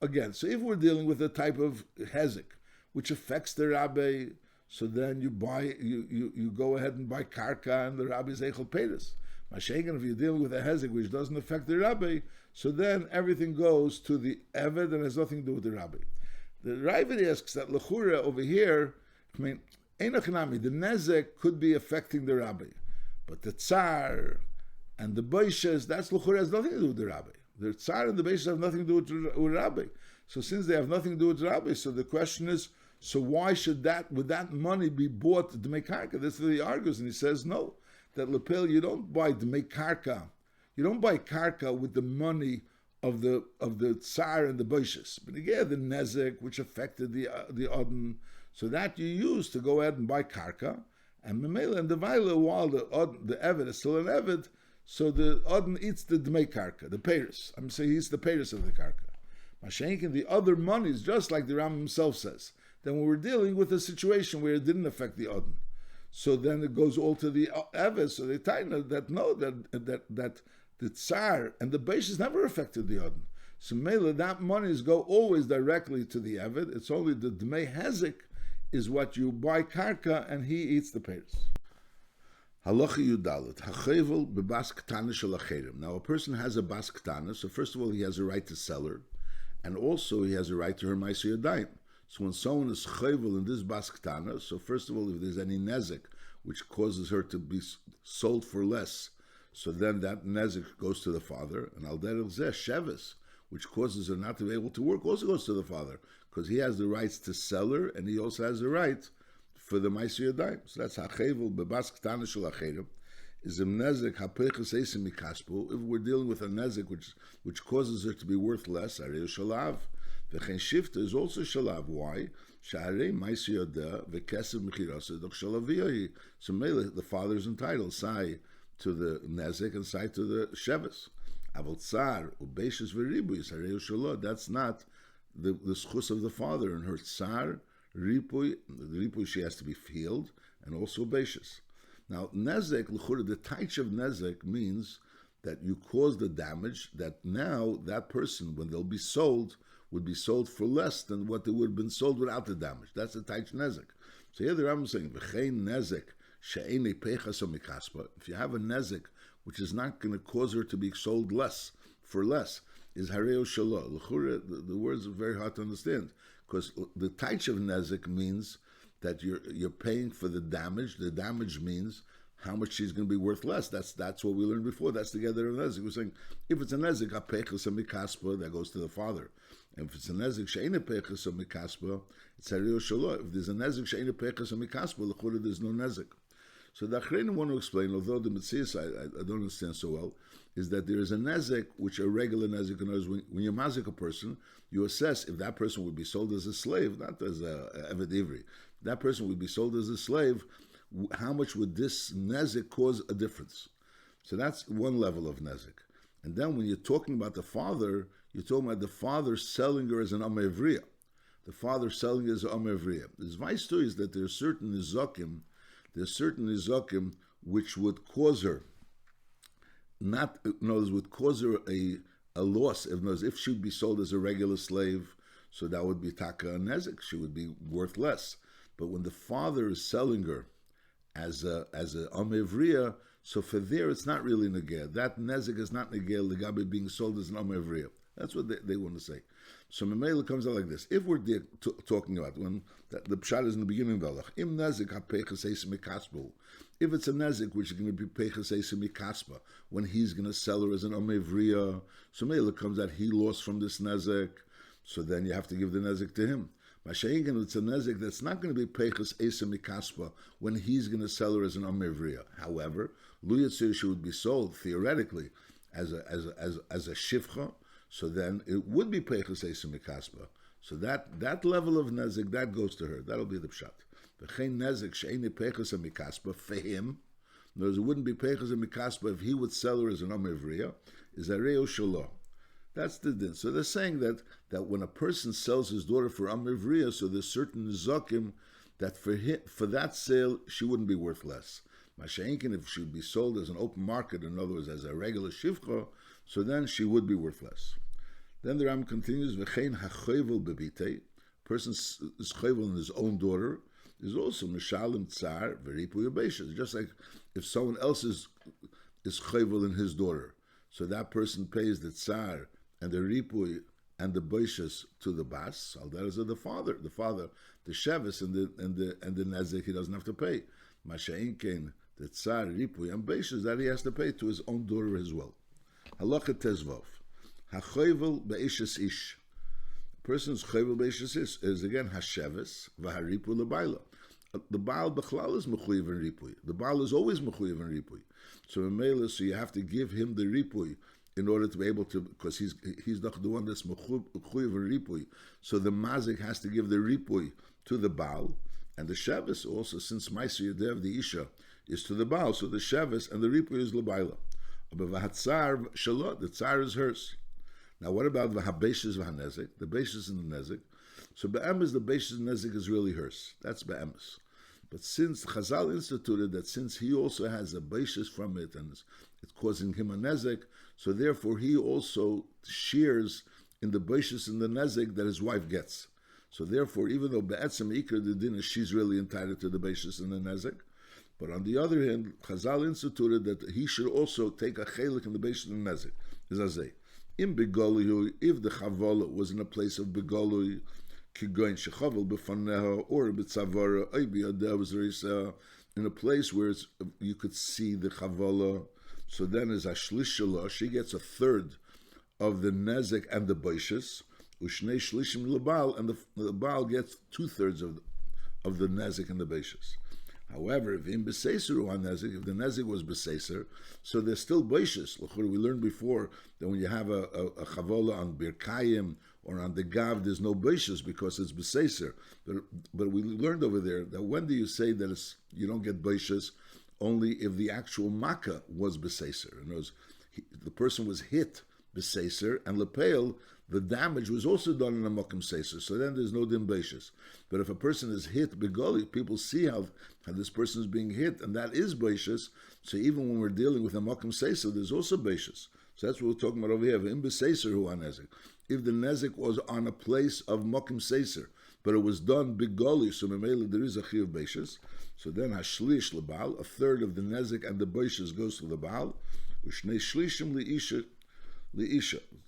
A: Again, so if we're dealing with a type of hezek which affects the rabbi, so then you go ahead and buy karka and the rabbi's eichel peiris. Mashiach, if you're dealing with a hezek which doesn't affect the rabbi, so then everything goes to the eved and has nothing to do with the rabbi. The Ravid asks that lechura over here, I mean, einachnami, the nezek could be affecting the rabbi, but the tsar and the boishes, that's lechura has nothing to do with the rabbi. The tsar and the boishes have nothing to do with rabbi. So since they have nothing to do with rabbi, so the question is, so why would that money be bought to make karka? That's what he argues, and he says no. That lapel, you don't buy to make karka. You don't buy karka with the money of the tsar and the boishes. But again, the nezek which affected the odin, so that you use to go ahead and buy karka, and memela and the vila while the eved is still an eved, so the odin eats the dmei karka, the peiris. I'm saying he eats the peiris of the karka. Mashenkin, the other money is just like the Rambam himself says. Then when we're dealing with a situation where it didn't affect the odin, so then it goes all to the Eved. So they tell that no, that the Tsar and the Beishes never affected the Odin. So Mela, that monies go always directly to the Eved. It's only the Dmei Hezek is what you buy karka and he eats the peiros. Halacha Yudalit, Hachevel bebas ktana shel acherim. Now a person has a bas ktana, so first of all he has a right to sell her, and also he has a right to her ma'aser yadayim. So when someone is chovel in this bas ktana, so first of all, if there's any nezek which causes her to be sold for less, so then that nezek goes to the father, and al derech zeh sheves, which causes her not to be able to work, also goes to the father, because he has the rights to sell her, and he also has the right for the ma'aser yadayim. So that's hachevel bebas ktana shel acherim. Is a nezek hapeches esim mikaspu. If we're dealing with a nezek which causes her to be worth less, arei shalav. The shifta is also shalav. Why? Sha'arei ma'aser yodeh v'kesev mechirasa doch shalaviyah. So the father is entitled sai to the nezek and sai to the sheves. Avol tsar ubeishes v'ribui arei shalo. That's not the schus of the father. And her tsar ripui, the ripui she has to be healed, and also beishes. Now nezek l'chura, the taich of nezek means that you cause the damage. That now that person, when they'll be sold, would be sold for less than what they would have been sold without the damage. That's the taich nezek. So here the Rambam is saying, v'chein nezek she'enei pechas o mikaspa. If you have a nezek which is not going to cause her to be sold less, for less, is hareo shalo. The words are very hard to understand, because the taich of nezek means that you're paying for the damage. The damage means how much she's going to be worth less. That's what we learned before. That's the gather of nezek. We're saying if it's a nezek apechas mikaspa, that goes to the father. And if it's a nezek she'ena pechas mikaspa, it's hareo shalo. If there's a nezek she'ena pechas mikaspa, l'chura there's no nezek. So the Achreinim want to explain, although the Metzias I don't understand so well, is that there is a nezek, which a regular nezek, in other words, when you mazik a person, you assess if that person would be sold as a slave, not as a eved ivri. That person would be sold as a slave. How much would this nezek cause a difference? So that's one level of nezek. And then when you're talking about the father, you're talking about the father selling her as an amevriya. The father selling her as an amevriya. This vice too is that there are certain nizakim which would cause her would cause her a loss. If she would be sold as a regular slave, so that would be taka nezek. She would be worth less. But when the father is selling her as a amevriya, so for there it's not really negeh. That nezek is not negeh legabe being sold as an amevriya. That's what they want to say. So Memela comes out like this. If we're talking about when the pshat is in the beginning of the halach, im nezek ha-pechas eis mikaspa. If it's a nezek which is going to be pechas eis mikaspa, when he's going to sell her as an amevriya, so Memela comes out he lost from this nezek, so then you have to give the nezek to him. Mashayin, it's a nezek that's not going to be pechas eis mikaspa when he's going to sell her as an amevriya. However, lu yitzir, she would be sold theoretically as a shivcha. So then it would be peichas eisa mikaspa. So that level of nezek, that goes to her. That'll be the pshat. V'chein nezek she'eni peichas mikaspa for him. In other words, it wouldn't be peichas mikaspa if he would sell her as an amevriya. Is areo shalo. That's the din. So they're saying that when a person sells his daughter for amevriya, so there's certain nizakim that for that sale she wouldn't be worth less. Masha'inkin, if she would be sold as an open market, in other words, as a regular shivcha, so then she would be worth less. Then the Ram continues, V'chein ha-chovel bebitei, a person is chovel in his own daughter, is also mishalim tsar v'ripuy beishes. Just like if someone else is chovel in his daughter, so that person pays the tsar and the ripuy and the beishes to the bas. All that is the father, the shevis and the nezek he doesn't have to pay. Masha'inkein, the tsar, ripuy and beishes, that he has to pay to his own daughter as well. Halacha tezvov. Ha-chovel be'ishes ish. A person's chovel be'ishes ish is again hasheves v'haripu lebaila. The baal bechlal is mechuyev in ripuy. The baal is always mechuyev in ripuy. So in Mela, so you have to give him the ripuy in order to be able to, because he's not the one that's mechuyev in ripuy. So the mazik has to give the ripuy to the baal, and the sheves also, since ma'aser yadev the isha is to the baal, so the sheves and the ripuy is lebaila. But v'hatzar shalot, the tsar is hers. Now, what about v'habeshes v'hanezek? The beshes and the nezek. So be'emes, the beshes and nezek is really hers. That's be'emes. But since Chazal instituted that since he also has a beshes from it and it's causing him a nezek, so therefore he also shares in the beshes and the nezek that his wife gets. So therefore, even though be'etzem ikar the din is she's really entitled to the beshes and the nezek, but on the other hand, Chazal instituted that he should also take a chelik in the beshes and the nezek. Is azay. In Begolui, if the Chavola was in a place of Begolui, Kigoin Shechavel Befaneha, or Betzavara, in a place where you could see the Chavola, so then as Ashlishala, she gets a third of the Nezek and the Baishas, Ushnei Shlishim Lebal, and the Baal gets 2/3 of the Nezek and the Baishas. However, if in Beseser on Nezek, if the Nezek was Beseser, so there's still Baishas. We learned before that when you have a Chavola on Birkayim or on the Gav, there's no Baishas because it's Beseser. But we learned over there that when do you say that you don't get Baishas? Only if the actual Makkah was Beseser. In other words, the person was hit Beseser, and Lepeil, the damage was also done in a Mokum Seser, so then there's no Dim Beishas. But if a person is hit Begoli, people see how this person is being hit, and that is Beishas, so even when we're dealing with a Mokum Seser, there's also Beishas. So that's what we're talking about over here. Im b'seiser hu nezik. If the nezik was on a place of mokim seiser, but it was done bigoli, so memela there is a chiyuv beishas. So then hashlish lebal, a third of the nezik and the beishas goes to the baal. Ushnei shlishim liisha,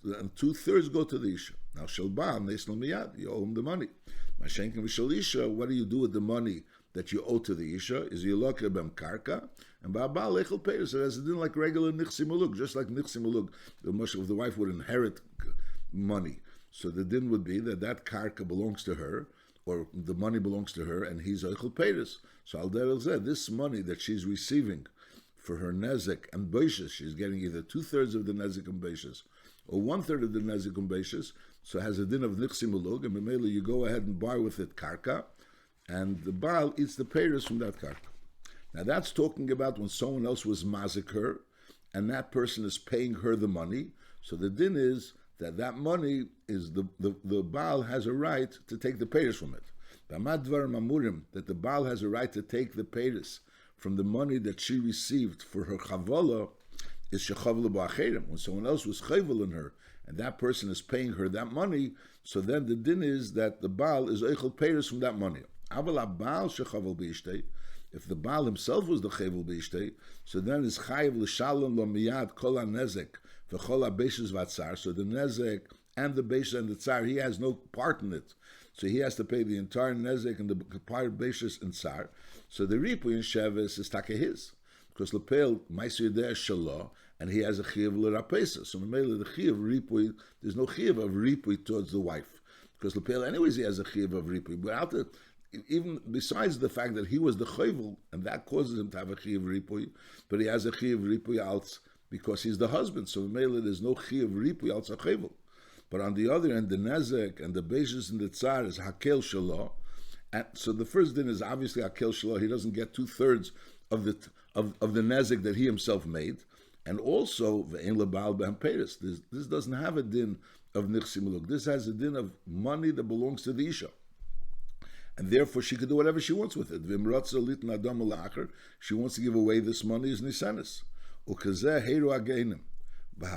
A: and 2/3 go to the isha. Now shel baal neisnal miyad, you owe him the money. Mashenkin v'shel isha, what do you do with the money that you owe to the isha? Is you look at bem karka, and ba'abal lechel peiros. So as it didn't like regular nichsi muluk, just like nichsi muluk, the wife would inherit money. So the din would be that karka belongs to her, or the money belongs to her, and he's oichel peiros. So al derech zeh, this money that she's receiving for her nezek and beishas, she's getting either 2/3 of the nezek and beishas, or 1/3 of the nezek and beishas. So it has a din of nichsi muluk, and memela you go ahead and buy with it karka, and the baal eats the peiros from that karka. Now that's talking about when someone else was mazik her, and that person is paying her the money. So the din is that money is the baal has a right to take the peiros from it. That the baal has a right to take the peiros from the money that she received for her chavola is shechavla ba'acherim. When someone else was chavel in her, and that person is paying her that money, so then the din is that the baal is eichel peiros from that money. Aval baal shechavel b'ishtei. If the baal himself was the chavel b'ishtei, so then is chayiv l'shalom lo miyad kol ha-nezek v'chol ha-beishes v'atzar. So the nezek and the beishes and the tzar, he has no part in it. So he has to pay the entire nezek and the entire beishes and tzar. So the ripui in sheves is taka his, because lepel ma'aser yedeh shelo, and he has a chiyuv l'rapesa. So memela the chiyuv ripui, there's no chiyuv of ripui towards the wife, because lepel anyways he has a chiyuv of ripui. Without it, even besides the fact that he was the chayvel, and that causes him to have a chiyuv ripui, but he has a chiyuv ripui als because he's the husband. So memela there's no chiyuv ripui als a chayvel. But on the other end, the nezek and the beishes and the tsar is hakel shelo. And so the first din is obviously hakel shelo. He doesn't get 2/3 of the nezek that he himself made. And also ve'en lebal b'hem peiros. This doesn't have a din of nichsi muluk. This has a din of money that belongs to the isha. And therefore she could do whatever she wants with it. V'imratza litn adam alacher. She wants to give away this money as nisanis. Ukazeh heiru ageinim. There's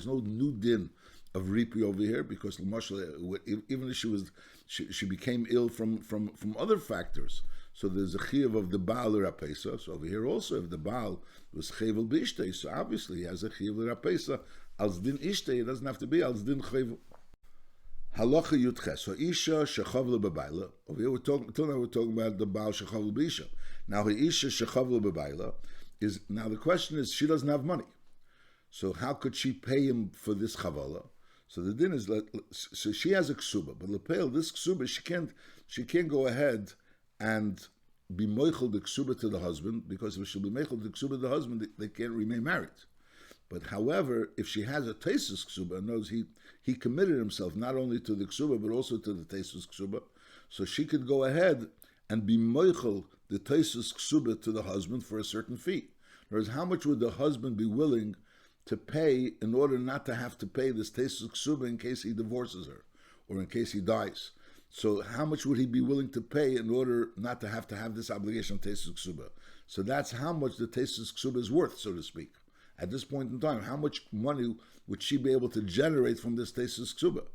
A: no new din of ripi over here because even if she became ill from other factors. So there's a chiyuv of the baal rapesa. So over here also, if the baal was chevel b'ishtei, so obviously he has a chiyuv rapesa. Als din ishtei, it doesn't have to be als din chevel. Halacha yutches. So isha shechavle b'bayla. Over here until now we're talking about the baal shechavle b'isha. Now the isha shechavle b'bayla. Now the question is, she doesn't have money, so how could she pay him for this chavala? So the din is, so she has a ksuba, but lepel this ksuba she can't go ahead and be moichel the ksuba to the husband, because if she'll be moichel the ksuba to the husband, they can't remain married. But however, if she has a tesis ksuba and knows he committed himself not only to the ksuba but also to the tesis ksuba, so she could go ahead and be moichel the tesis ksuba to the husband for a certain fee. In other words, how much would the husband be willing to pay in order not to have to pay this tesis ksuba in case he divorces her or in case he dies? So how much would he be willing to pay in order not to have this obligation of tesis ksuba? So that's how much the tesis ksuba is worth, so to speak. At this point in time, how much money would she be able to generate from this tesis ksuba?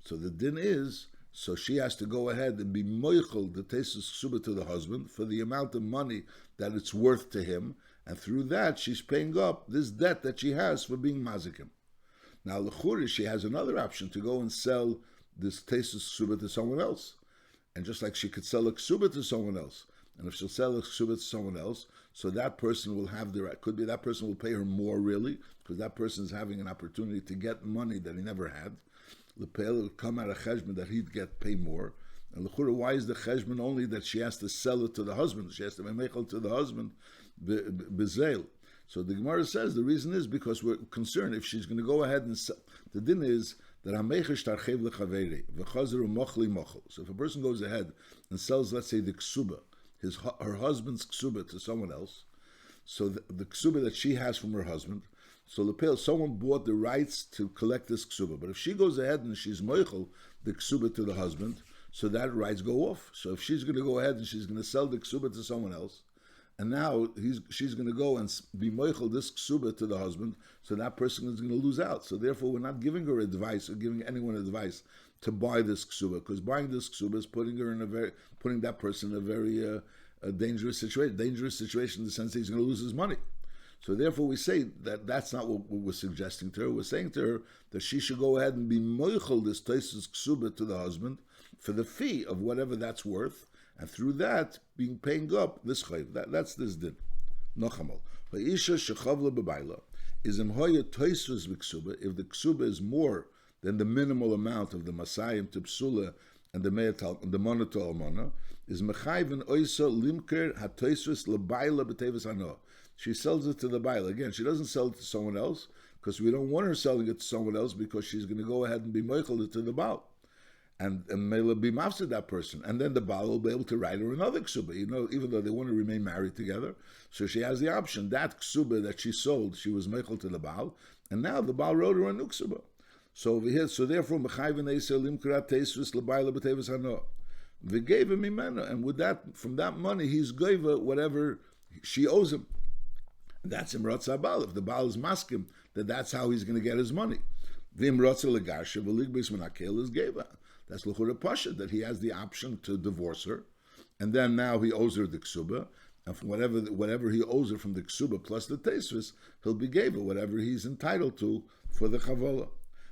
A: So the din is, so she has to go ahead and be moichel the tesis ksuba to the husband for the amount of money that it's worth to him, and through that she's paying up this debt that she has for being mazikim. Now l'churi, she has another option to go and sell this tesis ksuba to someone else, and just like she could sell a ksuba to someone else, and if she'll sell a ksuba to someone else, so that person will have the right. Could be that person will pay her more really, because that person is having an opportunity to get money that he never had. Lepel will come out of cheshbon that he'd pay more. And l'chura, why is the cheshbon only that she has to sell it to the husband? She has to be meichel to the husband bezel. So the Gemara says the reason is because we're concerned if she's going to go ahead and sell. The din is that hamechesh tarchev lechaveri v'chazeru mochli mochel. So if a person goes ahead and sells, let's say, the ksuba, her husband's ksuba to someone else, so the ksuba that she has from her husband, so lepel, someone bought the rights to collect this ksuba. But if she goes ahead and she's moichel the ksuba to the husband, so that rights go off. So if she's going to go ahead and she's going to sell the ksuba to someone else, and now she's going to go and be moichel this ksuba to the husband, so that person is going to lose out. So therefore, we're not giving her advice or giving anyone advice to buy this ksuba, because buying this ksuba is putting that person in a very dangerous situation. Dangerous situation in the sense that he's going to lose his money. So therefore, we say that that's not what we're suggesting to her. We're saying to her that she should go ahead and be moichel this taisus ksuba to the husband for the fee of whatever that's worth, and through that paying up this chayv. That's this din. Nochamal. Ha'isha shechavla bebayla is imhoya taisus v'ksuba. If the ksuba is more than the minimal amount of the masayim to psula and the mana to almana, is mechayven oisa limker hataisus lebayla b'tevis hano. She sells it to the baila. Again, she doesn't sell it to someone else because we don't want her selling it to someone else, because she's going to go ahead and be moichel it to the baal. And Mela be mafsid that person. And then the baal will be able to write her another ksuba, even though they want to remain married together. So she has the option. That ksuba that she sold, she was moichel to the baal, and now the baal wrote her a new ksuba. So over here, so therefore, mechayven eisel limkrat teisvis lebayla b'tevis hano. They gave him imena, and with that, from that money, he's gave her whatever she owes him. That's imrotza baal. If the baal is maskim, that's how he's going to get his money. V'imrotza legarsha v'ligbis menakel is geva. That's l'chura pasha, that he has the option to divorce her, and then now he owes her the ksuba, and from whatever he owes her from the ksuba plus the teisvis, he'll be geva whatever he's entitled to for the chavola.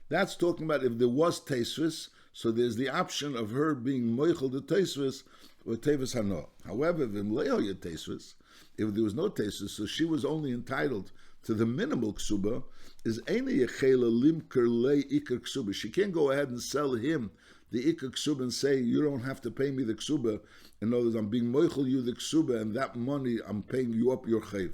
A: That's talking about if there was teisvis, so there's the option of her being moichel the teisvis or tevis hano. However, if there was no teisvis, so she was only entitled to the minimal ksuba, is eini yechela limker le ikar ksuba. She can't go ahead and sell him the ikar ksuba and say, you don't have to pay me the ksuba. In other words, I'm being moichel you the ksuba, and that money I'm paying you up your chayv.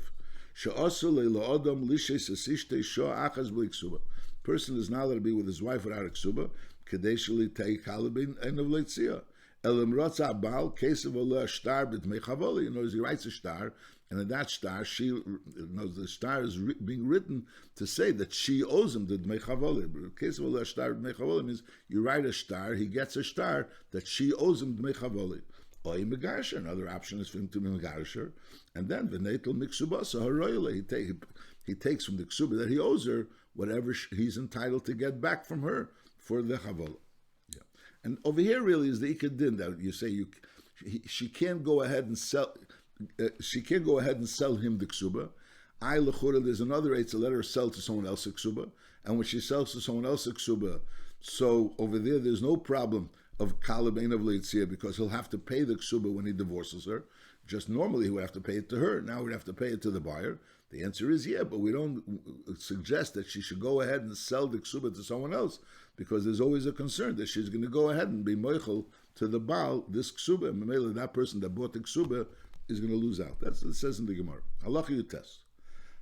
A: Person is not allowed to be with his wife without a ksuba. Kadeshali take halabin end of leitzia. Elam rotza bal case of a star b'tmei chavoli. You know, he writes a star, and in that star, the star is being written to say that she owes him the dmei chavoli. But case of a star b'tmei chavoli means you write a star, he gets a star that she owes him dmei chavoli. Or megarsher. Another option is for him to be megarsher, and then v'neitel miksubasa haroyle. He takes from the ksuba that he owes her whatever he's entitled to get back from her for the chavola. Yeah. And over here really is the ikadin that you say she can't go ahead and sell. She can't go ahead and sell him the ksuba. There's another way to let her sell to someone else a ksuba, and when she sells to someone else a ksuba, so over there's no problem of kalabain of leitzia, because he'll have to pay the ksuba when he divorces her. Just normally he would have to pay it to her. Now we'd have to pay it to the buyer. The answer is yeah, but we don't suggest that she should go ahead and sell the ksuba to someone else, because there's always a concern that she's going to go ahead and be moichel to the baal this ksuba, and maybe that person that bought the ksuba is going to lose out. That's what it says in the Gemara. Halacha Yutes.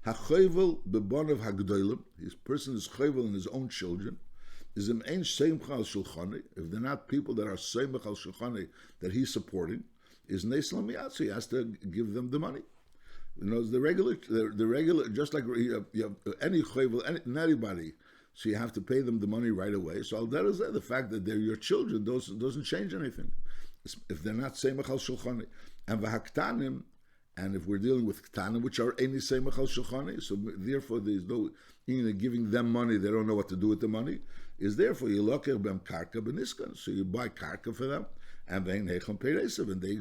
A: HaChovel b'bonav hagdolim. His person is chovel in his own children. Is an ein seimcha al shulchani. If they're not people that are seimcha al shulchani that he's supporting, is neislam miyad. So he has to give them the money. You know, the regular, just like you have any chovel, anybody. So you have to pay them the money right away. So al derech the fact that they're your children doesn't change anything. If they're not seimach al shulchani. And v'haktanim, and if we're dealing with ktanim, which are any seimach al shulchani, so therefore there's no, giving them money, they don't know what to do with the money, is therefore you loker bem karka beniskan, so you buy karka for them, and vein hechon peiresav, and they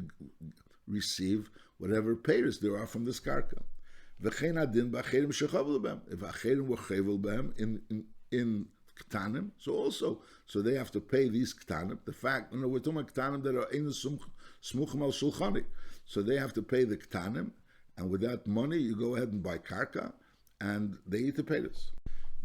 A: receive whatever payers there are from this karka. V'chein adin b'acherim shechavel bem, if acherim were chevel bem in ktanim, so they have to pay these ktanim. The fact, we're talking about ktanim that are ein smuchim al shulchani, so they have to pay the ktanim, and with that money you go ahead and buy karka, and they eat the payers.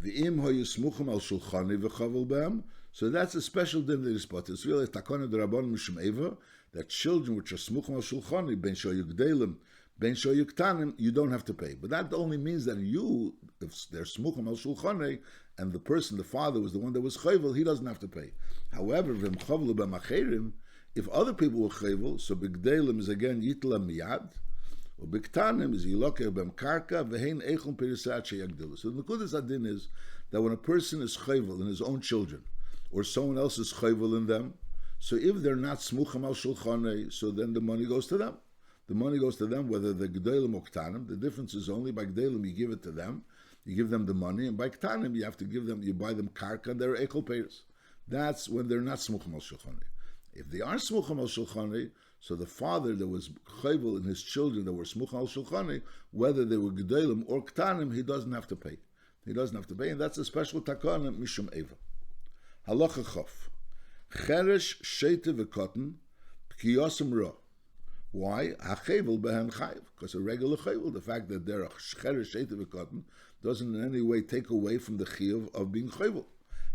A: V'im hoyu smuchim al shulchani v'chavel b'hem, so that's a special din that is put. It's really takona d'rabbanan mishum eva, that children which are smuchim al shulchani, ben shoyu gdelim, ben shoyu ktanim, you don't have to pay. But that only means that if they're smuchim al shulchani, and the person, the father, was the one that was chayvel, he doesn't have to pay. However, v'im chavelu b'macherim, if other people were chayvel, so b'gdelim is again yitla miyad, or b'ktanim is yiloker b'em karka, v'hein eichon perisat sheyagdilu. So the nekudas adin is that when a person is chayvel in his own children, or someone else is chayvel in them, so if they're not smuchim al shulchanei, so then the money goes to them. the money goes to them, whether the G'daylim or Ktanim. The difference is only by G'daylim you give it to them, you give them the money, and by Ktanim you have to give them, you buy them karka, and they're ekel payers. That's when they're not smuchim al shulchani. If they are smuchim al shulchani, so the father that was chovel and his children that were smuchim al shulchani, whether they were G'daylim or Ktanim, he doesn't have to pay. He doesn't have to pay, and that's a special takana mishum eva. Halacha chof. Cheresh sheite v'kotten p'kiyosim ra. Why? HaChevel behen chayiv. Because a regular chevel, the fact that they're a cheresh sheite v'kotten, doesn't in any way take away from the chiyuv of being chevel.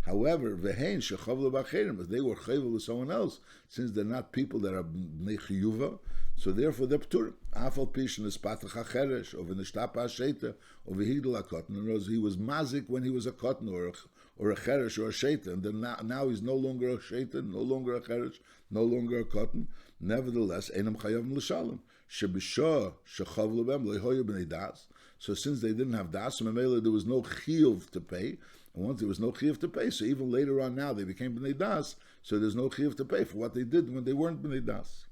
A: However, v'hein shechavlu b'acherim, if they were chevel with someone else, since they're not people that are bnei chiyuva, so therefore they're pturim. Afal pishin is patach hacheresh, or v'nishtapa ha-sheite, or v'higdal ha-kotten. In other words, he was mazik when he was a kotten, or a cheresh, or a sheite, and then now he's no longer a sheite, no longer a cheresh, no longer a kotten. Nevertheless, einam chayavim l'shalom. Shebishah shechavlu b'hem lehoyu b'nei das. So since they didn't have das, there was no chiyuv to pay. And once there was no chiyuv to pay, so even later on now they became b'nei das, so there's no chiyuv to pay for what they did when they weren't b'nei das.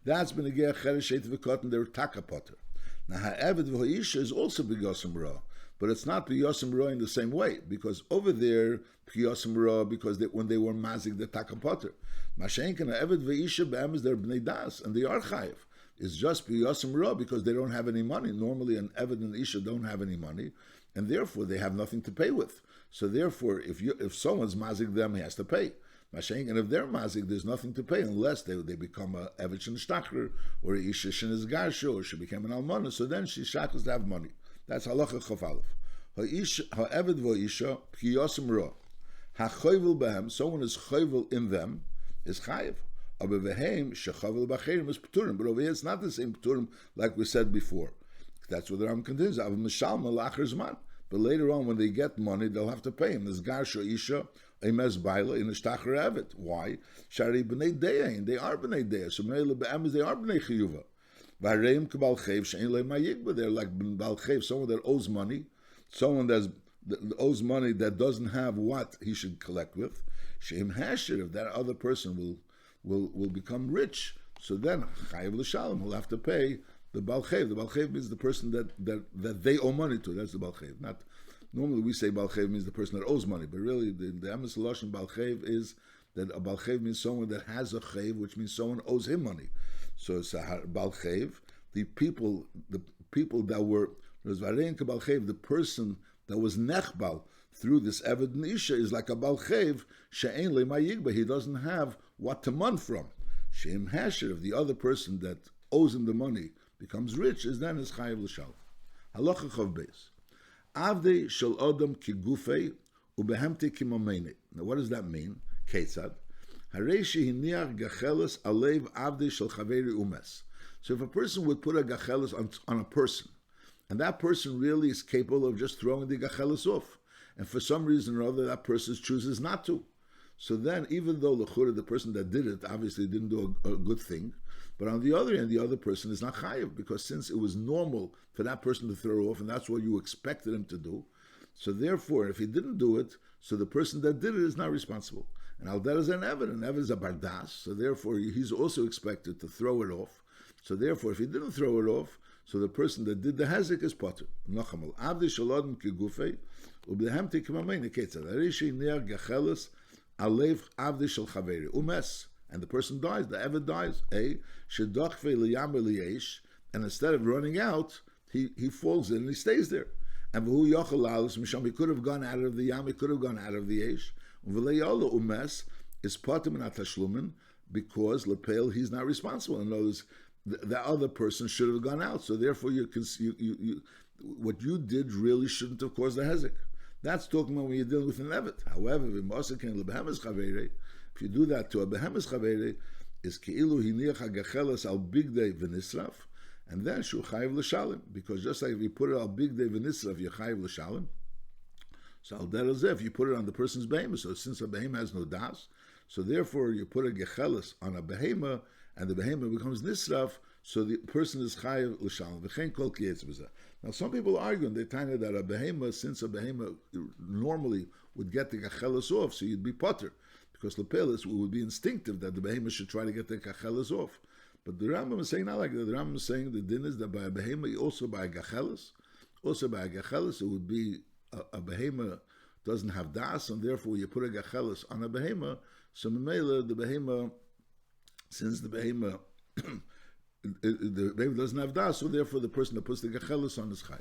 A: That's b'negei cheresh sheite v'kotten, they're taka potter. Now ha'eved v'ho'isha is also b'yosim ra, but it's not b'yosim ra in the same way, because over there b'yosim ra, because when they were mazik the taka potter. Mashenken ha'eved v'isha b'em is they're b'nei das, and they are chayiv. It's just b'yosim ra because they don't have any money. Normally an eved and isha don't have any money, and therefore they have nothing to pay with. So therefore, if someone's mazik them, he has to pay. And if they're mazik, there's nothing to pay unless they become a evet shen shtachrer, or a isha shen is garsha, or she became an almana. So then she shakles to have money. That's halacha chof aleph. Ha'eved v'isha p'kiyosim ra. Ha'choyvel b'hem, someone is choyvel in them, is chayiv. Aber v'heim shechovel b'acherim is p'turim. But over here it's not the same p'turim like we said before. That's what the Ram continues. Av mishalma l'achar zman. But later on, when they get money, they'll have to pay him. There's garsha isha, emes baila, in a shtachar evet. Why? Shari b'nei deyain. They are b'nei deya. So me'ele be'emes, they are b'nei chiyuva. V'hareim k'bal chev, she'en le'im ma'yigba. They're like b'al chev, someone that owes money, someone that owes money that doesn't have what he should collect with. She'im hasher, if that other person will become rich, so then chayiv l'shalom, he'll have to pay the balchev. The balchev means the person that they owe money to. That's the balchev. Not normally we say balchev means the person that owes money, but really the emes lashon balchev is that a balchev means someone that has a chev, which means someone owes him money. So it's a balchev. The people that were the person that was nechbal through this eved and isha is like a balchev she'en le'mayigba. He doesn't have what to mun from. She'im hasher, if the other person that owes him the money becomes rich, is then his chayiv l'shalom. Halacha chav beis. Avdei shel odom ki gufei ubehemte ki mamene. Now what does that mean? Ketzad. Harei shehiniach gacheles alev avdei shel chaveri umes. So if a person would put a gacheles on a person, and that person really is capable of just throwing the gacheles off, and for some reason or other that person chooses not to, so then even though the person that did it obviously didn't do a good thing, but on the other hand, the other person is not chayiv, because since it was normal for that person to throw off, and that's what you expected him to do, so therefore, if he didn't do it, so the person that did it is not responsible. And al-der is an eved, and eved is a bardas, so therefore he's also expected to throw it off. So therefore, if he didn't throw it off, so the person that did the hazik is potter. Nachamal avdi shalodim kigufei ubdehemti kimamei neketzad arishi near gacheles alev avdi shel chaveri umes. And the person dies, the eved dies. Shedachve liyam liyesh, and instead of running out, he falls in and he stays there. And v'hu yochel lalos misham, he could have gone out of the yam, he could have gone out of the yesh. V'leyolo umes is potem and atashlumin, because lepel he's not responsible. In other words, the other person should have gone out. So therefore, what you did really shouldn't have caused the hezek. That's talking about when you're dealing with an eved. However, if you do that to a behemes chavere, is keilu hiniach hagacheles al bigdei v'nisraf, and then shu chayiv l'shalim, because just like if you put it al bigdei v'nisraf, you chayiv l'shalim. So al derezeh, if you put it on the person's behema, so since a behema has no das, so therefore you put a gecheles on a behema, and the behema becomes nisraf, so the person is chayiv l'shalim. V'chein kol kiyetz b'zeh. Now some people argue, and they tell you that a behema, since a behema normally would get the gecheles off, so you'd be potter. Because lepelis, it would be instinctive that the behemoth should try to get the kachelas off. But the Rambam is saying not like that. The Rambam is saying the din is that by a behema, also by a gachelis, it would be a behema doesn't have das, and therefore you put a gachelis on a behema. So memela, the behema, since the behema, the behema doesn't have das, so therefore the person that puts the gachelis on is chayv.